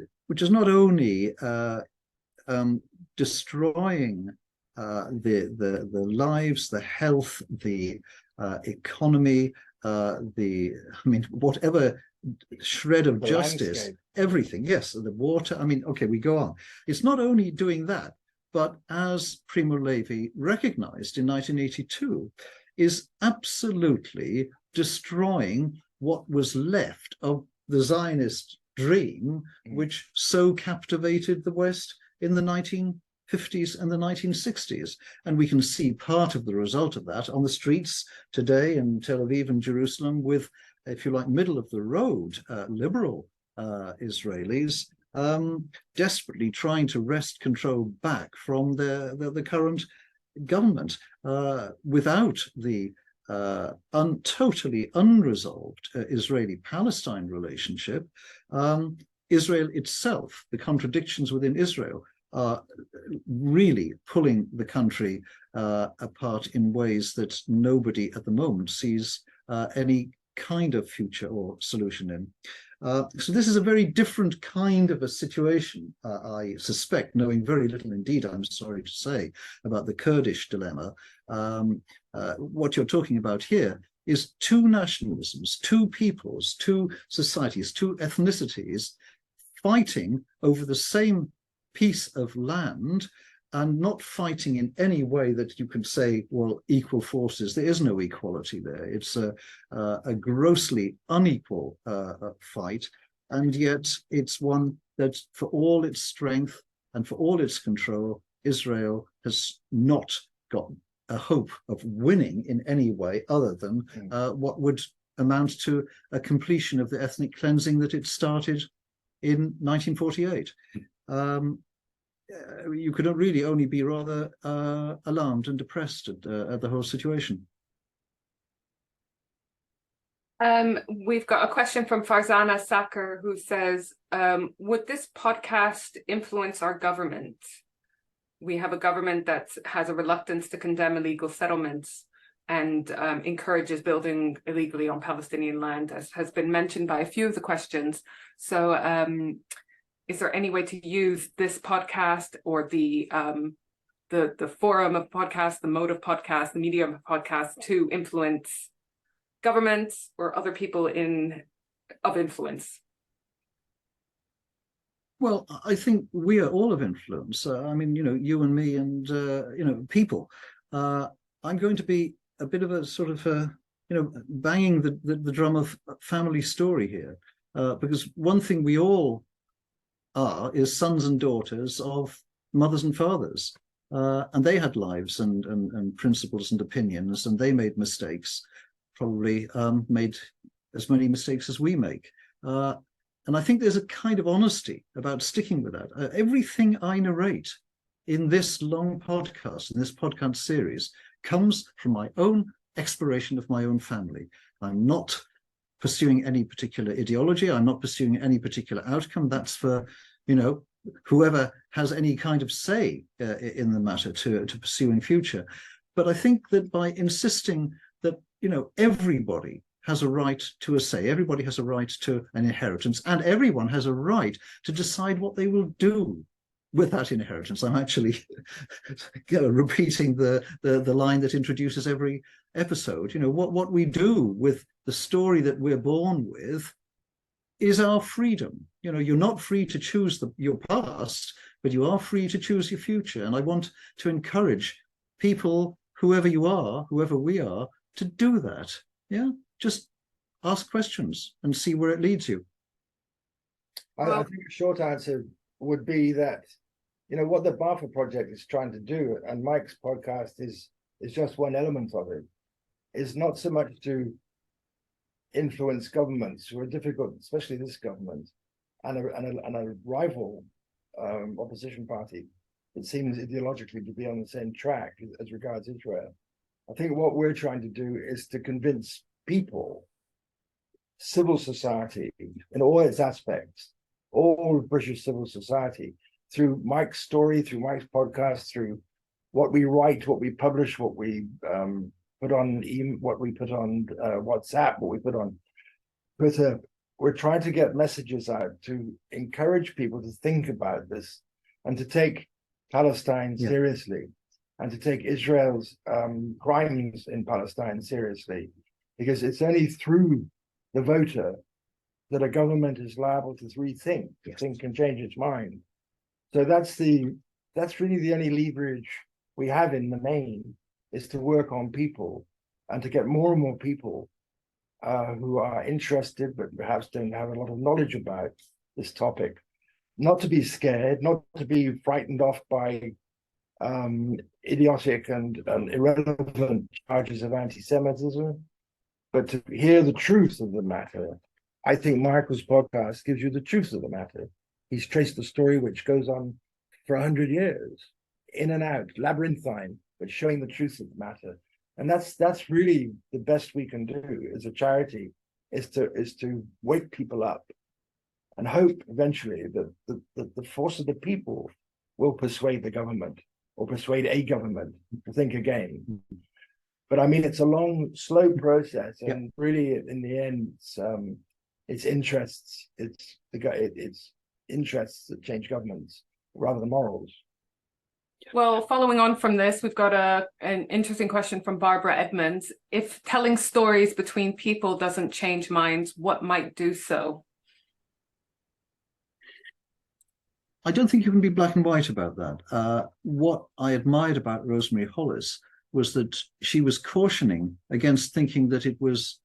destroying the lives, the health, the economy, whatever shred of justice, landscape. Everything. Yes, the water. Okay, we go on. It's not only doing that, but as Primo Levi recognized in 1982, is absolutely destroying what was left of the Zionist dream, which so captivated the West in the 1950s and the 1960s. And we can see part of the result of that on the streets today in Tel Aviv and Jerusalem with, if you like, middle of the road liberal Israelis desperately trying to wrest control back from the current government without the totally unresolved Israeli-Palestine relationship. Israel itself, the contradictions within Israel, are really pulling the country apart in ways that nobody at the moment sees any kind of future or solution in. So this is a very different kind of a situation, I suspect, knowing very little indeed, I'm sorry to say, about the Kurdish dilemma. What you're talking about here is two nationalisms, two peoples, two societies, two ethnicities fighting over the same piece of land and not fighting in any way that you can say, well, equal forces. There is no equality there. It's a grossly unequal fight, and yet it's one that, for all its strength and for all its control, Israel has not got a hope of winning in any way other than what would amount to a completion of the ethnic cleansing that it started in 1948. You could really only be rather alarmed and depressed at the whole situation. We've got a question from Farzana Sakar, who says, would this podcast influence our government? We have a government that has a reluctance to condemn illegal settlements and encourages building illegally on Palestinian land, as has been mentioned by a few of the questions. So is there any way to use this podcast or the forum of podcasts, the mode of podcast, the medium of podcast to influence governments or other people of influence? Well, I think we are all of influence. I mean, you and me and, people. I'm going to be a bit of a sort of, banging the drum of family story here, because one thing we all is sons and daughters of mothers and fathers, and they had lives and principles and opinions, and they made mistakes, probably made as many mistakes as we make. And I think there's a kind of honesty about sticking with that. Everything I narrate in this long podcast, in this podcast series, comes from my own exploration of my own family. I'm not pursuing any particular ideology. I'm not pursuing any particular outcome. That's for, whoever has any kind of say in the matter to pursue in future. But I think that by insisting that, everybody has a right to a say, everybody has a right to an inheritance, and everyone has a right to decide what they will do with that inheritance. I'm actually repeating the line that introduces every episode. What we do with the story that we're born with is our freedom. You're not free to choose your past, but you are free to choose your future. And I want to encourage people, whoever you are, whoever we are, to do that. Yeah, just ask questions and see where it leads you. I think a short answer would be that, what the BAFA project is trying to do, and Mike's podcast is just one element of it, is not so much to influence governments who are difficult, especially this government, and a rival opposition party that seems ideologically to be on the same track as regards Israel. I think what we're trying to do is to convince people, civil society in all its aspects, all of British civil society, through Mike's story, through Mike's podcast, through what we write, what we publish, what we put on WhatsApp, what we put on Twitter. We're trying to get messages out to encourage people to think about this and to take Palestine seriously, and to take Israel's crimes in Palestine seriously, because it's only through the voter that a government is liable to rethink, think and change its mind. So that's really the only leverage we have in the main, is to work on people and to get more and more people who are interested but perhaps don't have a lot of knowledge about this topic, not to be scared, not to be frightened off by idiotic and irrelevant charges of anti-Semitism, but to hear the truth of the matter. I think Michael's podcast gives you the truth of the matter. He's traced the story which goes on for 100 years, in and out, labyrinthine, but showing the truth of the matter. And that's really the best we can do as a charity, is to wake people up and hope eventually that the force of the people will persuade the government, or persuade a government to think again. But I mean, it's a long, slow process, and really, in the end, it's interests, it's interests that change governments rather than morals. Well, following on from this, we've got an interesting question from Barbara Edmonds. If telling stories between people doesn't change minds, what might do so? I don't think you can be black and white about that. What I admired about Rosemary Hollis was that she was cautioning against thinking that it was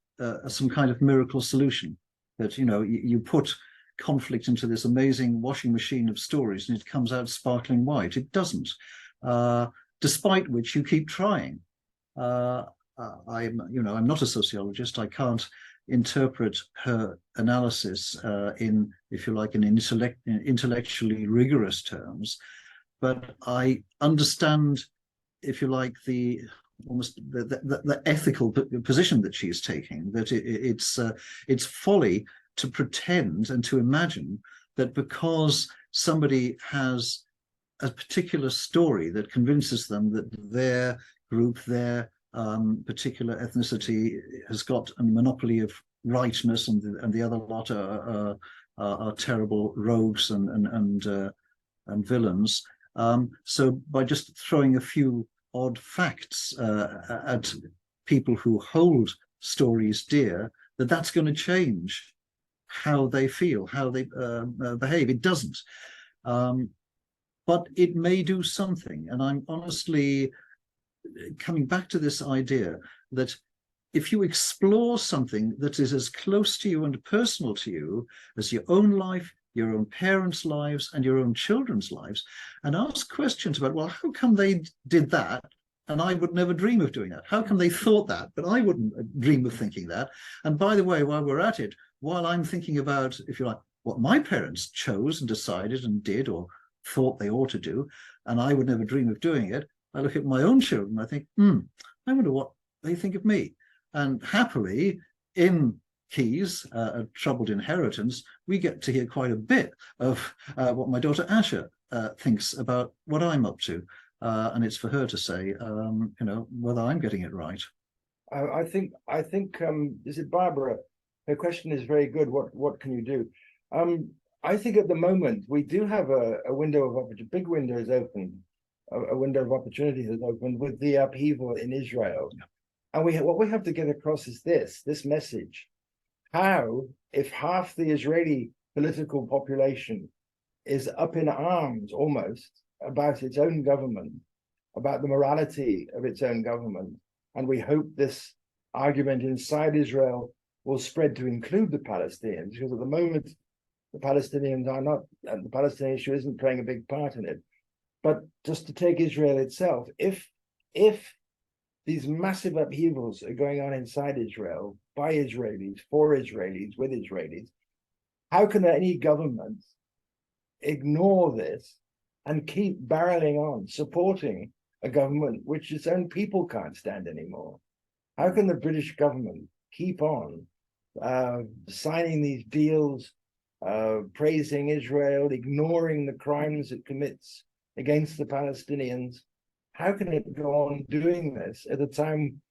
some kind of miracle solution, that, you know, you put conflict into this amazing washing machine of stories and it comes out sparkling white. It doesn't, despite which you keep trying. I'm not a sociologist. I can't interpret her analysis in, if you like, in intellectually rigorous terms, but I understand, if you like, the ethical position that she's taking, that it's folly to pretend and to imagine that because somebody has a particular story that convinces them that their group, their particular ethnicity has got a monopoly of rightness, and the other lot are terrible rogues and villains. So by just throwing a few odd facts at people who hold stories dear, that's going to change how they feel, how they behave. It doesn't. But it may do something. And I'm honestly coming back to this idea that if you explore something that is as close to you and personal to you as your own life, your own parents' lives, and your own children's lives, and ask questions about, well, how come they did that and I would never dream of doing that? How come they thought that, but I wouldn't dream of thinking that? And by the way, while we're at it, while I'm thinking about, if you like, what my parents chose and decided and did or thought they ought to do, and I would never dream of doing it, I look at my own children and I think, I wonder what they think of me. And happily, in Keys, a troubled inheritance, we get to hear quite a bit of what my daughter Asha thinks about what I'm up to. And it's for her to say, whether I'm getting it right. I think, is it Barbara? Her question is very good. What can you do? I think at the moment we do have a window of opportunity. Big window is open. A window of opportunity has opened with the upheaval in Israel. Yeah. And what we have to get across is this message. How, if half the Israeli political population is up in arms almost about its own government, about the morality of its own government, and we hope this argument inside Israel will spread to include the Palestinians, because at the moment the Palestinians are not, and the Palestinian issue isn't playing a big part in it. But just to take Israel itself, if these massive upheavals are going on inside Israel by Israelis, for Israelis, with Israelis, how can any government ignore this and keep barreling on, supporting a government which its own people can't stand anymore? How can the British government keep on signing these deals, praising Israel, ignoring the crimes it commits against the Palestinians? How can it go on doing this at a time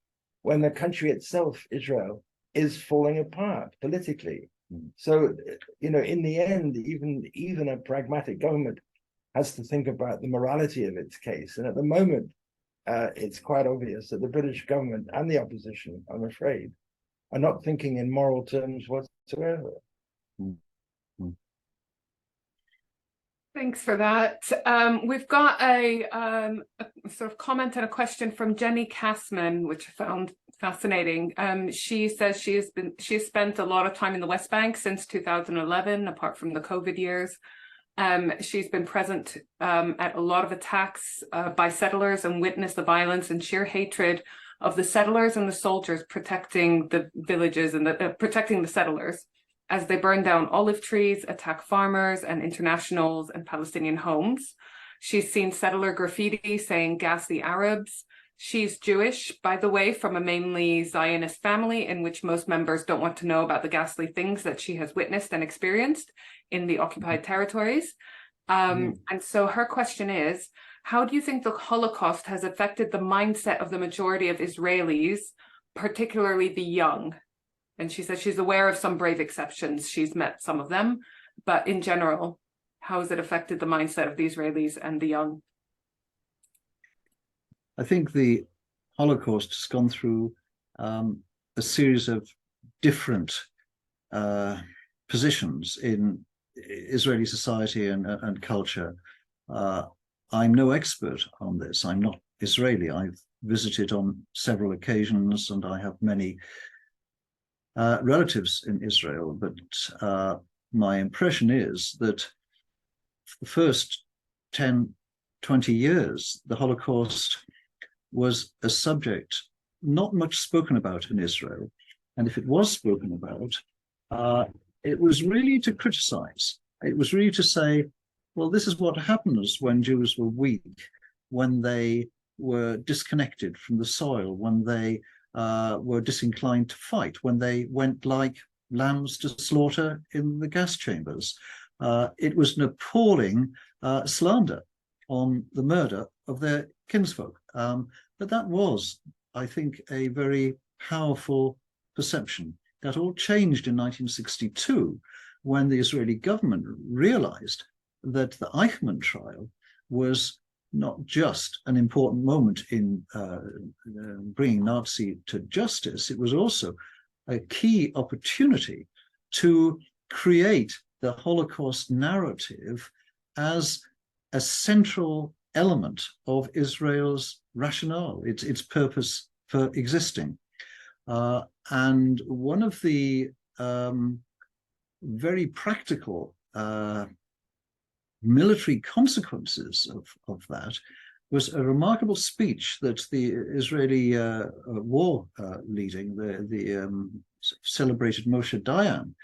when the country itself, Israel, is falling apart politically? So, in the end, even a pragmatic government has to think about the morality of its case. And at the moment, it's quite obvious that the British government and the opposition, I'm afraid, are not thinking in moral terms whatsoever. Thanks for that. We've got a sort of comment and a question from Jenny Kassman, which I found fascinating. She says she's spent a lot of time in the West Bank since 2011, apart from the COVID years. She's been present at a lot of attacks by settlers and witnessed the violence and sheer hatred of the settlers and the soldiers protecting the villages and protecting the settlers as they burn down olive trees, attack farmers and internationals and Palestinian homes. She's seen settler graffiti saying "gas the Arabs." She's Jewish, by the way, from a mainly Zionist family in which most members don't want to know about the ghastly things that she has witnessed and experienced in the occupied territories. And so her question is, how do you think the Holocaust has affected the mindset of the majority of Israelis, particularly the young? And she says she's aware of some brave exceptions. She's met some of them, but in general, how has it affected the mindset of the Israelis and the young? I think the Holocaust has gone through a series of different positions in Israeli society and culture. I'm no expert on this. I'm not Israeli. I've visited on several occasions and I have many relatives in Israel, but my impression is that for the first 10, 20 years, the Holocaust was a subject not much spoken about in Israel. And if it was spoken about, it was really to criticize. It was really to say, well, this is what happens when Jews were weak, when they were disconnected from the soil, when they were disinclined to fight, when they went like lambs to slaughter in the gas chambers. It was an appalling slander on the murder of their kinsfolk. But that was, I think, a very powerful perception. That all changed in 1962 when the Israeli government realized that the Eichmann trial was not just an important moment in bringing Nazi to justice, it was also a key opportunity to create the Holocaust narrative as a central element of Israel's rationale, its purpose for existing. And one of the very practical military consequences of that was a remarkable speech that the Israeli war leading, the celebrated Moshe Dayan,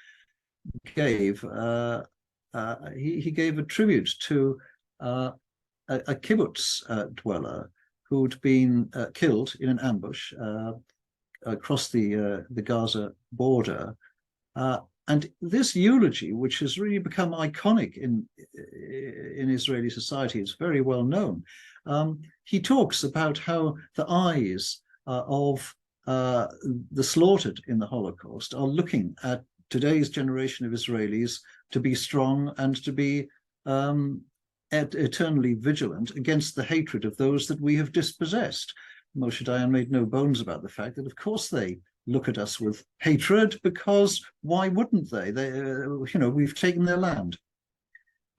gave. He gave a tribute to a kibbutz dweller who'd been killed in an ambush across the Gaza border. And this eulogy, which has really become iconic in Israeli society, is very well known. He talks about how the eyes of the slaughtered in the Holocaust are looking at today's generation of Israelis to be strong and to be eternally vigilant against the hatred of those that we have dispossessed. Moshe Dayan made no bones about the fact that, of course, they look at us with hatred, because why wouldn't they? We've taken their land.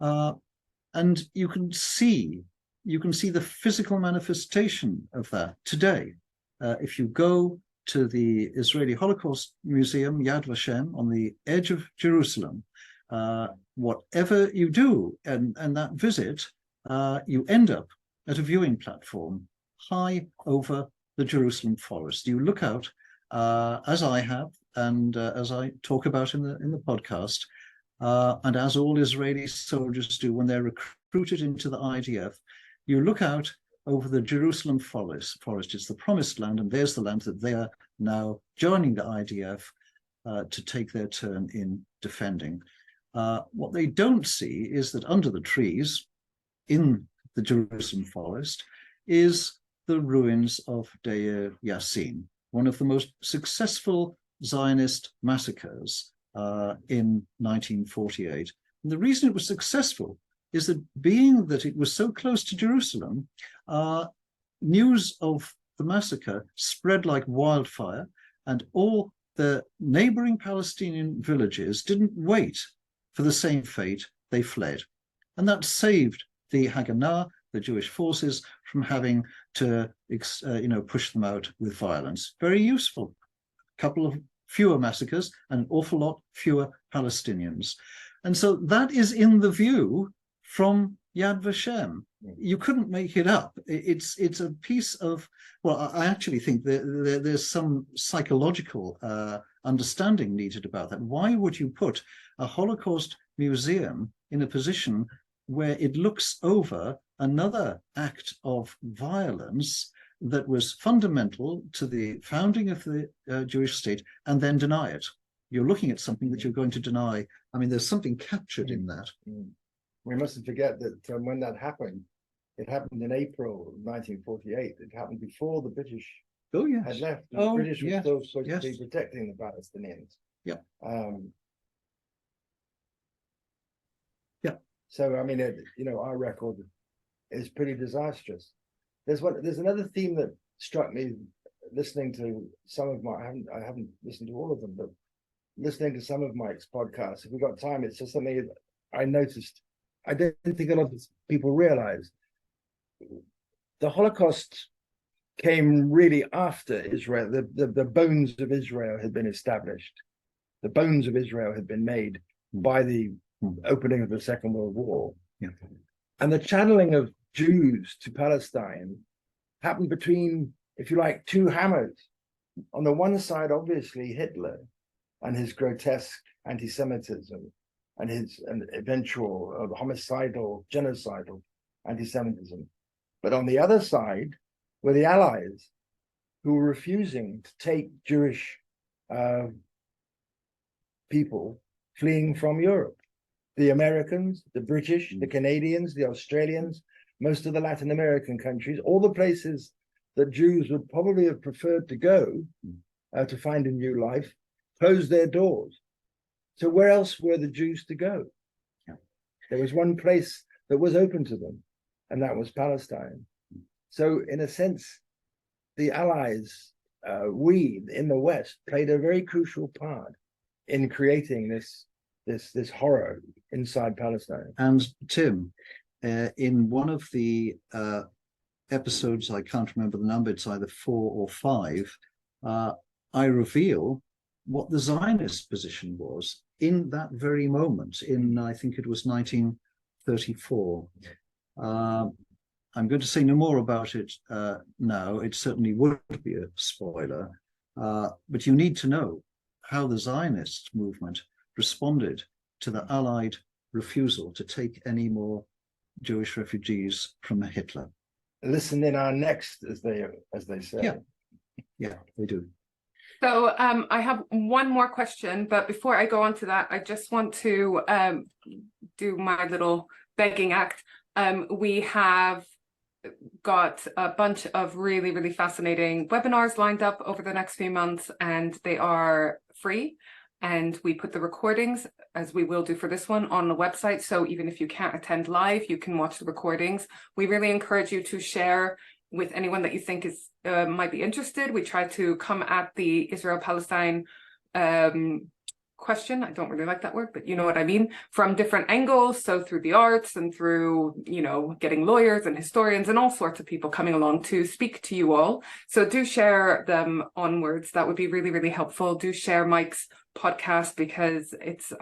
And you can see the physical manifestation of that today. If you go to the Israeli Holocaust Museum, Yad Vashem, on the edge of Jerusalem, whatever you do and that visit, you end up at a viewing platform high over the Jerusalem forest. You look out, as I have, and as I talk about in the podcast, and as all Israeli soldiers do when they're recruited into the IDF, you look out over the Jerusalem forest. It's the promised land, and there's the land that they are now joining the IDF to take their turn in defending. What they don't see is that under the trees in the Jerusalem forest is the ruins of Deir Yassin, one of the most successful Zionist massacres in 1948. And the reason it was successful is that, being that it was so close to Jerusalem, news of the massacre spread like wildfire, and all the neighboring Palestinian villages didn't wait for the same fate. They fled. And that saved the Haganah, the Jewish forces, from having to push them out with violence. Very useful. A couple of fewer massacres and an awful lot fewer Palestinians. And so that is in the view from Yad Vashem. You couldn't make it up. It's a piece of, well, I actually think there's some psychological understanding needed about that. Why would you put a Holocaust museum in a position where it looks over another act of violence that was fundamental to the founding of the Jewish state and then deny it? You're looking at something that you're going to deny. I mean, there's something captured in that. We mustn't forget that when that happened, it happened in April 1948. It happened before the British had left. The British were still supposed to be protecting the Palestinians. Yeah. So I mean, our record is pretty disastrous. There's another theme that struck me listening to some of I haven't listened to all of them, but listening to some of Mike's podcasts. If we got time, it's just something I noticed. I don't think a lot of people realize the Holocaust came really after Israel. The bones of Israel had been established. The bones of Israel had been made by the opening of the Second World War. Yeah. And the channeling of Jews to Palestine happened between, if you like, two hammers. On the one side, obviously, Hitler and his grotesque anti-Semitism and his eventual homicidal, genocidal anti-Semitism. But on the other side were the Allies, who were refusing to take Jewish people fleeing from Europe. The Americans, the British, the Canadians, the Australians, most of the Latin American countries, all the places that Jews would probably have preferred to go to find a new life, closed their doors. So where else were the Jews to go? There was one place that was open to them, and that was Palestine. So in a sense, the Allies, we in the West, played a very crucial part in creating this horror inside Palestine. And Tim, in one of the episodes, I can't remember the number, it's either 4 or 5, I reveal what the Zionist position was in that very moment, in, I think it was 1934. I'm going to say no more about it now. It certainly would be a spoiler, but you need to know how the Zionist movement responded to the Allied refusal to take any more Jewish refugees from Hitler. Listen in our next, as they say. Yeah, they do. So I have one more question, but before I go on to that, I just want to do my little begging act. We have got a bunch of really, really fascinating webinars lined up over the next few months, and they are free. And we put the recordings, as we will do for this one, on the website. So even if you can't attend live, you can watch the recordings. We really encourage you to share with anyone that you think is might be interested. We try to come at the Israel-Palestine question. I don't really like that word, but you know what I mean, from different angles. So through the arts and through, getting lawyers and historians and all sorts of people coming along to speak to you all. So do share them onwards. That would be really, really helpful. Do share Mike's podcast, because it's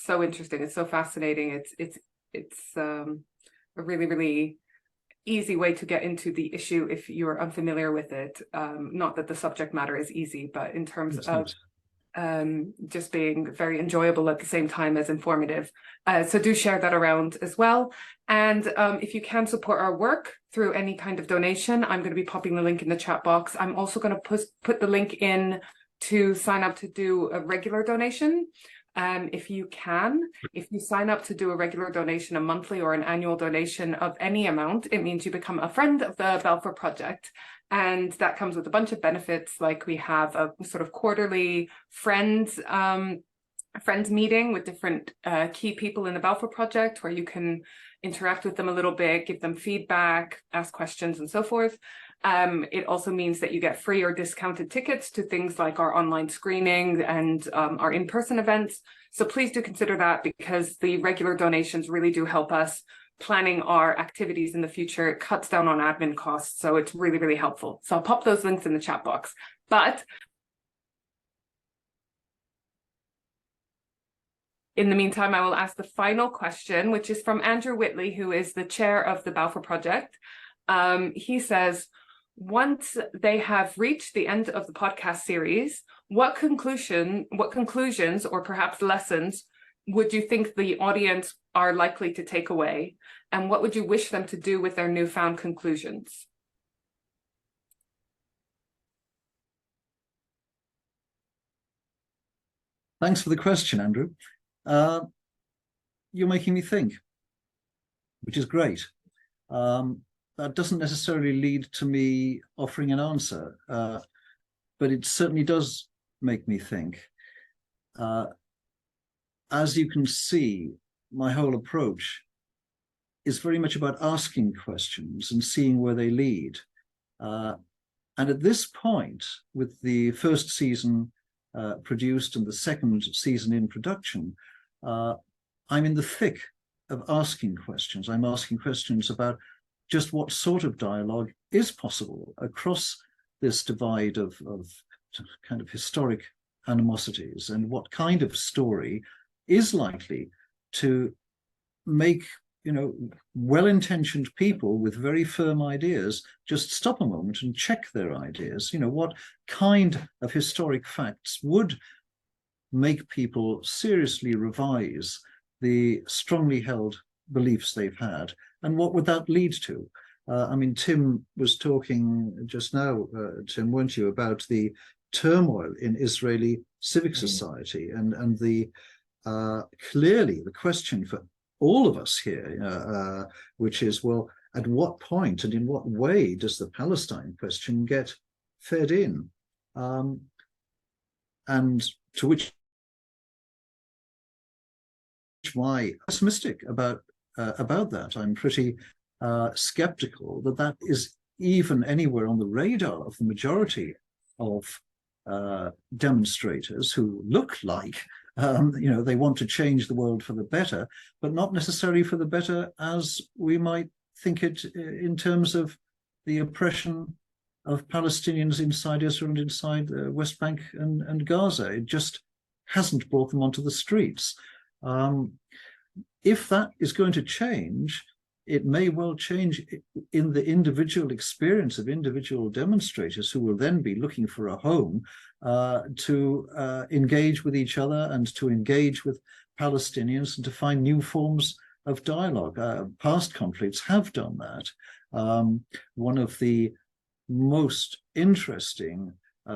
so interesting. It's so fascinating. It's a really, really easy way to get into the issue if you're unfamiliar with it. Not that the subject matter is easy, but in terms of just being very enjoyable at the same time as informative. So do share that around as well. And if you can support our work through any kind of donation, I'm going to be popping the link in the chat box. I'm also going to put the link in to sign up to do a regular donation. If you sign up to do a regular donation, a monthly or an annual donation of any amount, it means you become a friend of the Balfour Project. And that comes with a bunch of benefits, like we have a sort of quarterly friends meeting with different key people in the Balfour Project, where you can interact with them a little bit, give them feedback, ask questions and so forth. It also means that you get free or discounted tickets to things like our online screening and our in-person events. So please do consider that, because the regular donations really do help us planning our activities in the future. It cuts down on admin costs. So it's really, really helpful. So I'll pop those links in the chat box. But In the meantime, I will ask the final question, which is from Andrew Whitley, who is the chair of the Balfour Project. He says, once they have reached the end of the podcast series, what conclusions or perhaps lessons would you think the audience are likely to take away? And what would you wish them to do with their newfound conclusions? Thanks for the question, Andrew. You're making me think, which is great. That doesn't necessarily lead to me offering an answer, but it certainly does make me think. As you can see, my whole approach is very much about asking questions and seeing where they lead. And at this point, with the first season produced and the second season in production, I'm in the thick of asking questions. I'm asking questions about just what sort of dialogue is possible across this divide of kind of historic animosities, and what kind of story is likely to make, well-intentioned people with very firm ideas just stop a moment and check their ideas. What kind of historic facts would make people seriously revise the strongly held beliefs they've had, and what would that lead to? Tim was talking just now, Tim, weren't you, about the turmoil in Israeli civic society, and the clearly the question for all of us here, which is, well, at what point and in what way does the Palestine question get fed in? And to which why pessimistic about that. I'm pretty skeptical that is even anywhere on the radar of the majority of demonstrators who look like they want to change the world for the better, but not necessarily for the better as we might think it in terms of the oppression of Palestinians inside Israel and inside the West Bank and Gaza. It just hasn't brought them onto the streets. If that is going to change, it may well change in the individual experience of individual demonstrators, who will then be looking for a home to engage with each other and to engage with Palestinians and to find new forms of dialogue. Past conflicts have done that. One of the most interesting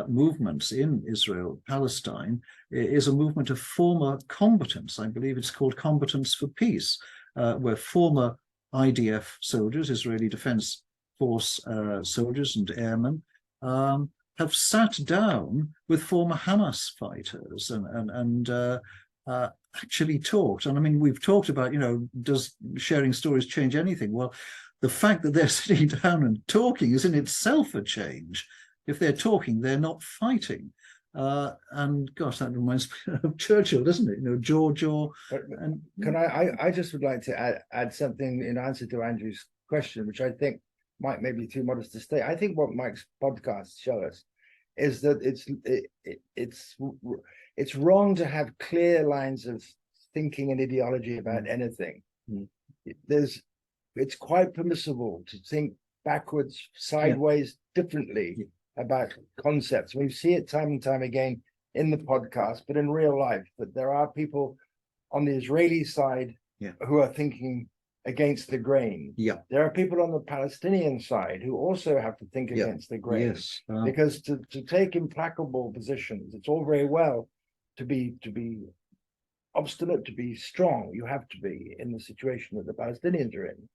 movements in Israel-Palestine is a movement of former combatants. I believe it's called Combatants for Peace, where former IDF soldiers, Israeli Defense Force soldiers and airmen, have sat down with former Hamas fighters and actually talked. And we've talked about, does sharing stories change anything? Well, the fact that they're sitting down and talking is in itself a change. If they're talking, they're not fighting. And gosh, that reminds me of Churchill, doesn't it? George. I just would like to add something in answer to Andrew's question, which I think might maybe too modest to state. I think what Mike's podcasts show us is that it's wrong to have clear lines of thinking and ideology about anything. It's quite permissible to think backwards, sideways, differently about concepts. We see it time and time again in the podcast, but in real life, that there are people on the Israeli side who are thinking against the grain. There are people on the Palestinian side who also have to think against the grain. Because to take implacable positions, it's all very well to be obstinate, to be strong. You have to be in the situation that the Palestinians are in.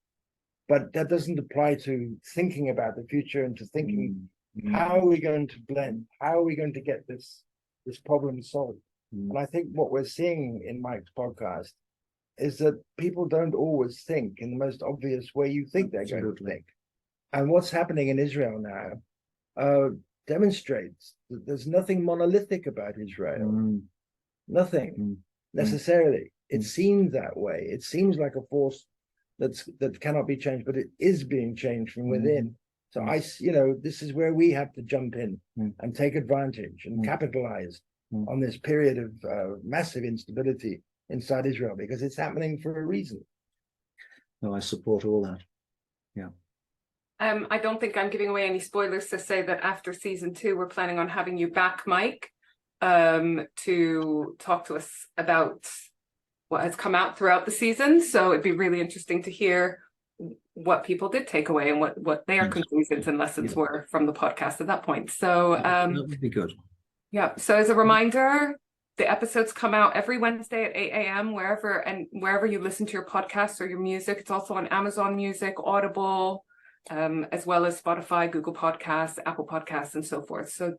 But that doesn't apply to thinking about the future and to thinking, how are we going to blend? How are we going to get this problem solved? And I think what we're seeing in Mike's podcast is that people don't always think in the most obvious way you think they're going to think. And what's happening in Israel now demonstrates that there's nothing monolithic about Israel. Nothing necessarily. It seems that way. It seems like a force that cannot be changed, but it is being changed from within. So this is where we have to jump in and take advantage and capitalize on this period of massive instability inside Israel, because it's happening for a reason. No, I support all that. Yeah. I don't think I'm giving away any spoilers to say that after season 2, we're planning on having you back, Mike, to talk to us about what has come out throughout the season. So it'd be really interesting to hear what people did take away and what their conclusions and lessons were from the podcast at that point. So that would be good. Yeah. So as a reminder, the episodes come out every Wednesday at 8 a.m. wherever you listen to your podcasts or your music. It's also on Amazon Music, Audible, as well as Spotify, Google Podcasts, Apple Podcasts, and so forth. So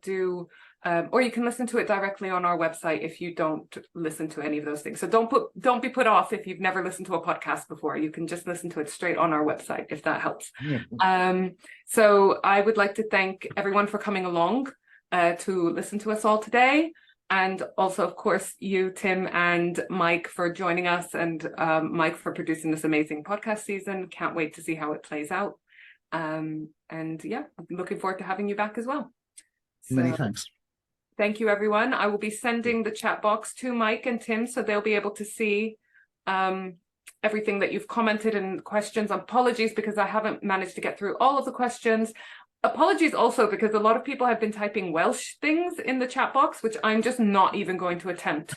or you can listen to it directly on our website if you don't listen to any of those things. So don't be put off if you've never listened to a podcast before. You can just listen to it straight on our website if that helps. So I would like to thank everyone for coming along to listen to us all today. And also, of course, you, Tim, and Mike for joining us, and Mike for producing this amazing podcast season. Can't wait to see how it plays out. And yeah, I'm looking forward to having you back as well. So, many thanks. Thank you, everyone. I will be sending the chat box to Mike and Tim, so they'll be able to see everything that you've commented and questions. Apologies because I haven't managed to get through all of the questions. Apologies also because a lot of people have been typing Welsh things in the chat box, which I'm just not even going to attempt.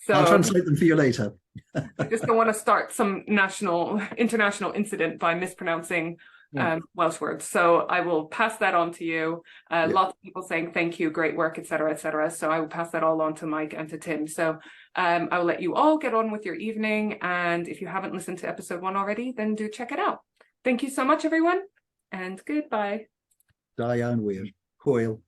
So I'll translate them for you later. I just don't want to start some international incident by mispronouncing Welsh words. So I will pass that on to you. Lots of people saying thank you, great work, etc., etc. So I will pass that all on to Mike and to Tim. So I will let you all get on with your evening. And if you haven't listened to episode 1 already, then do check it out. Thank you so much, everyone, and goodbye. Da iawn wir. Hwyl.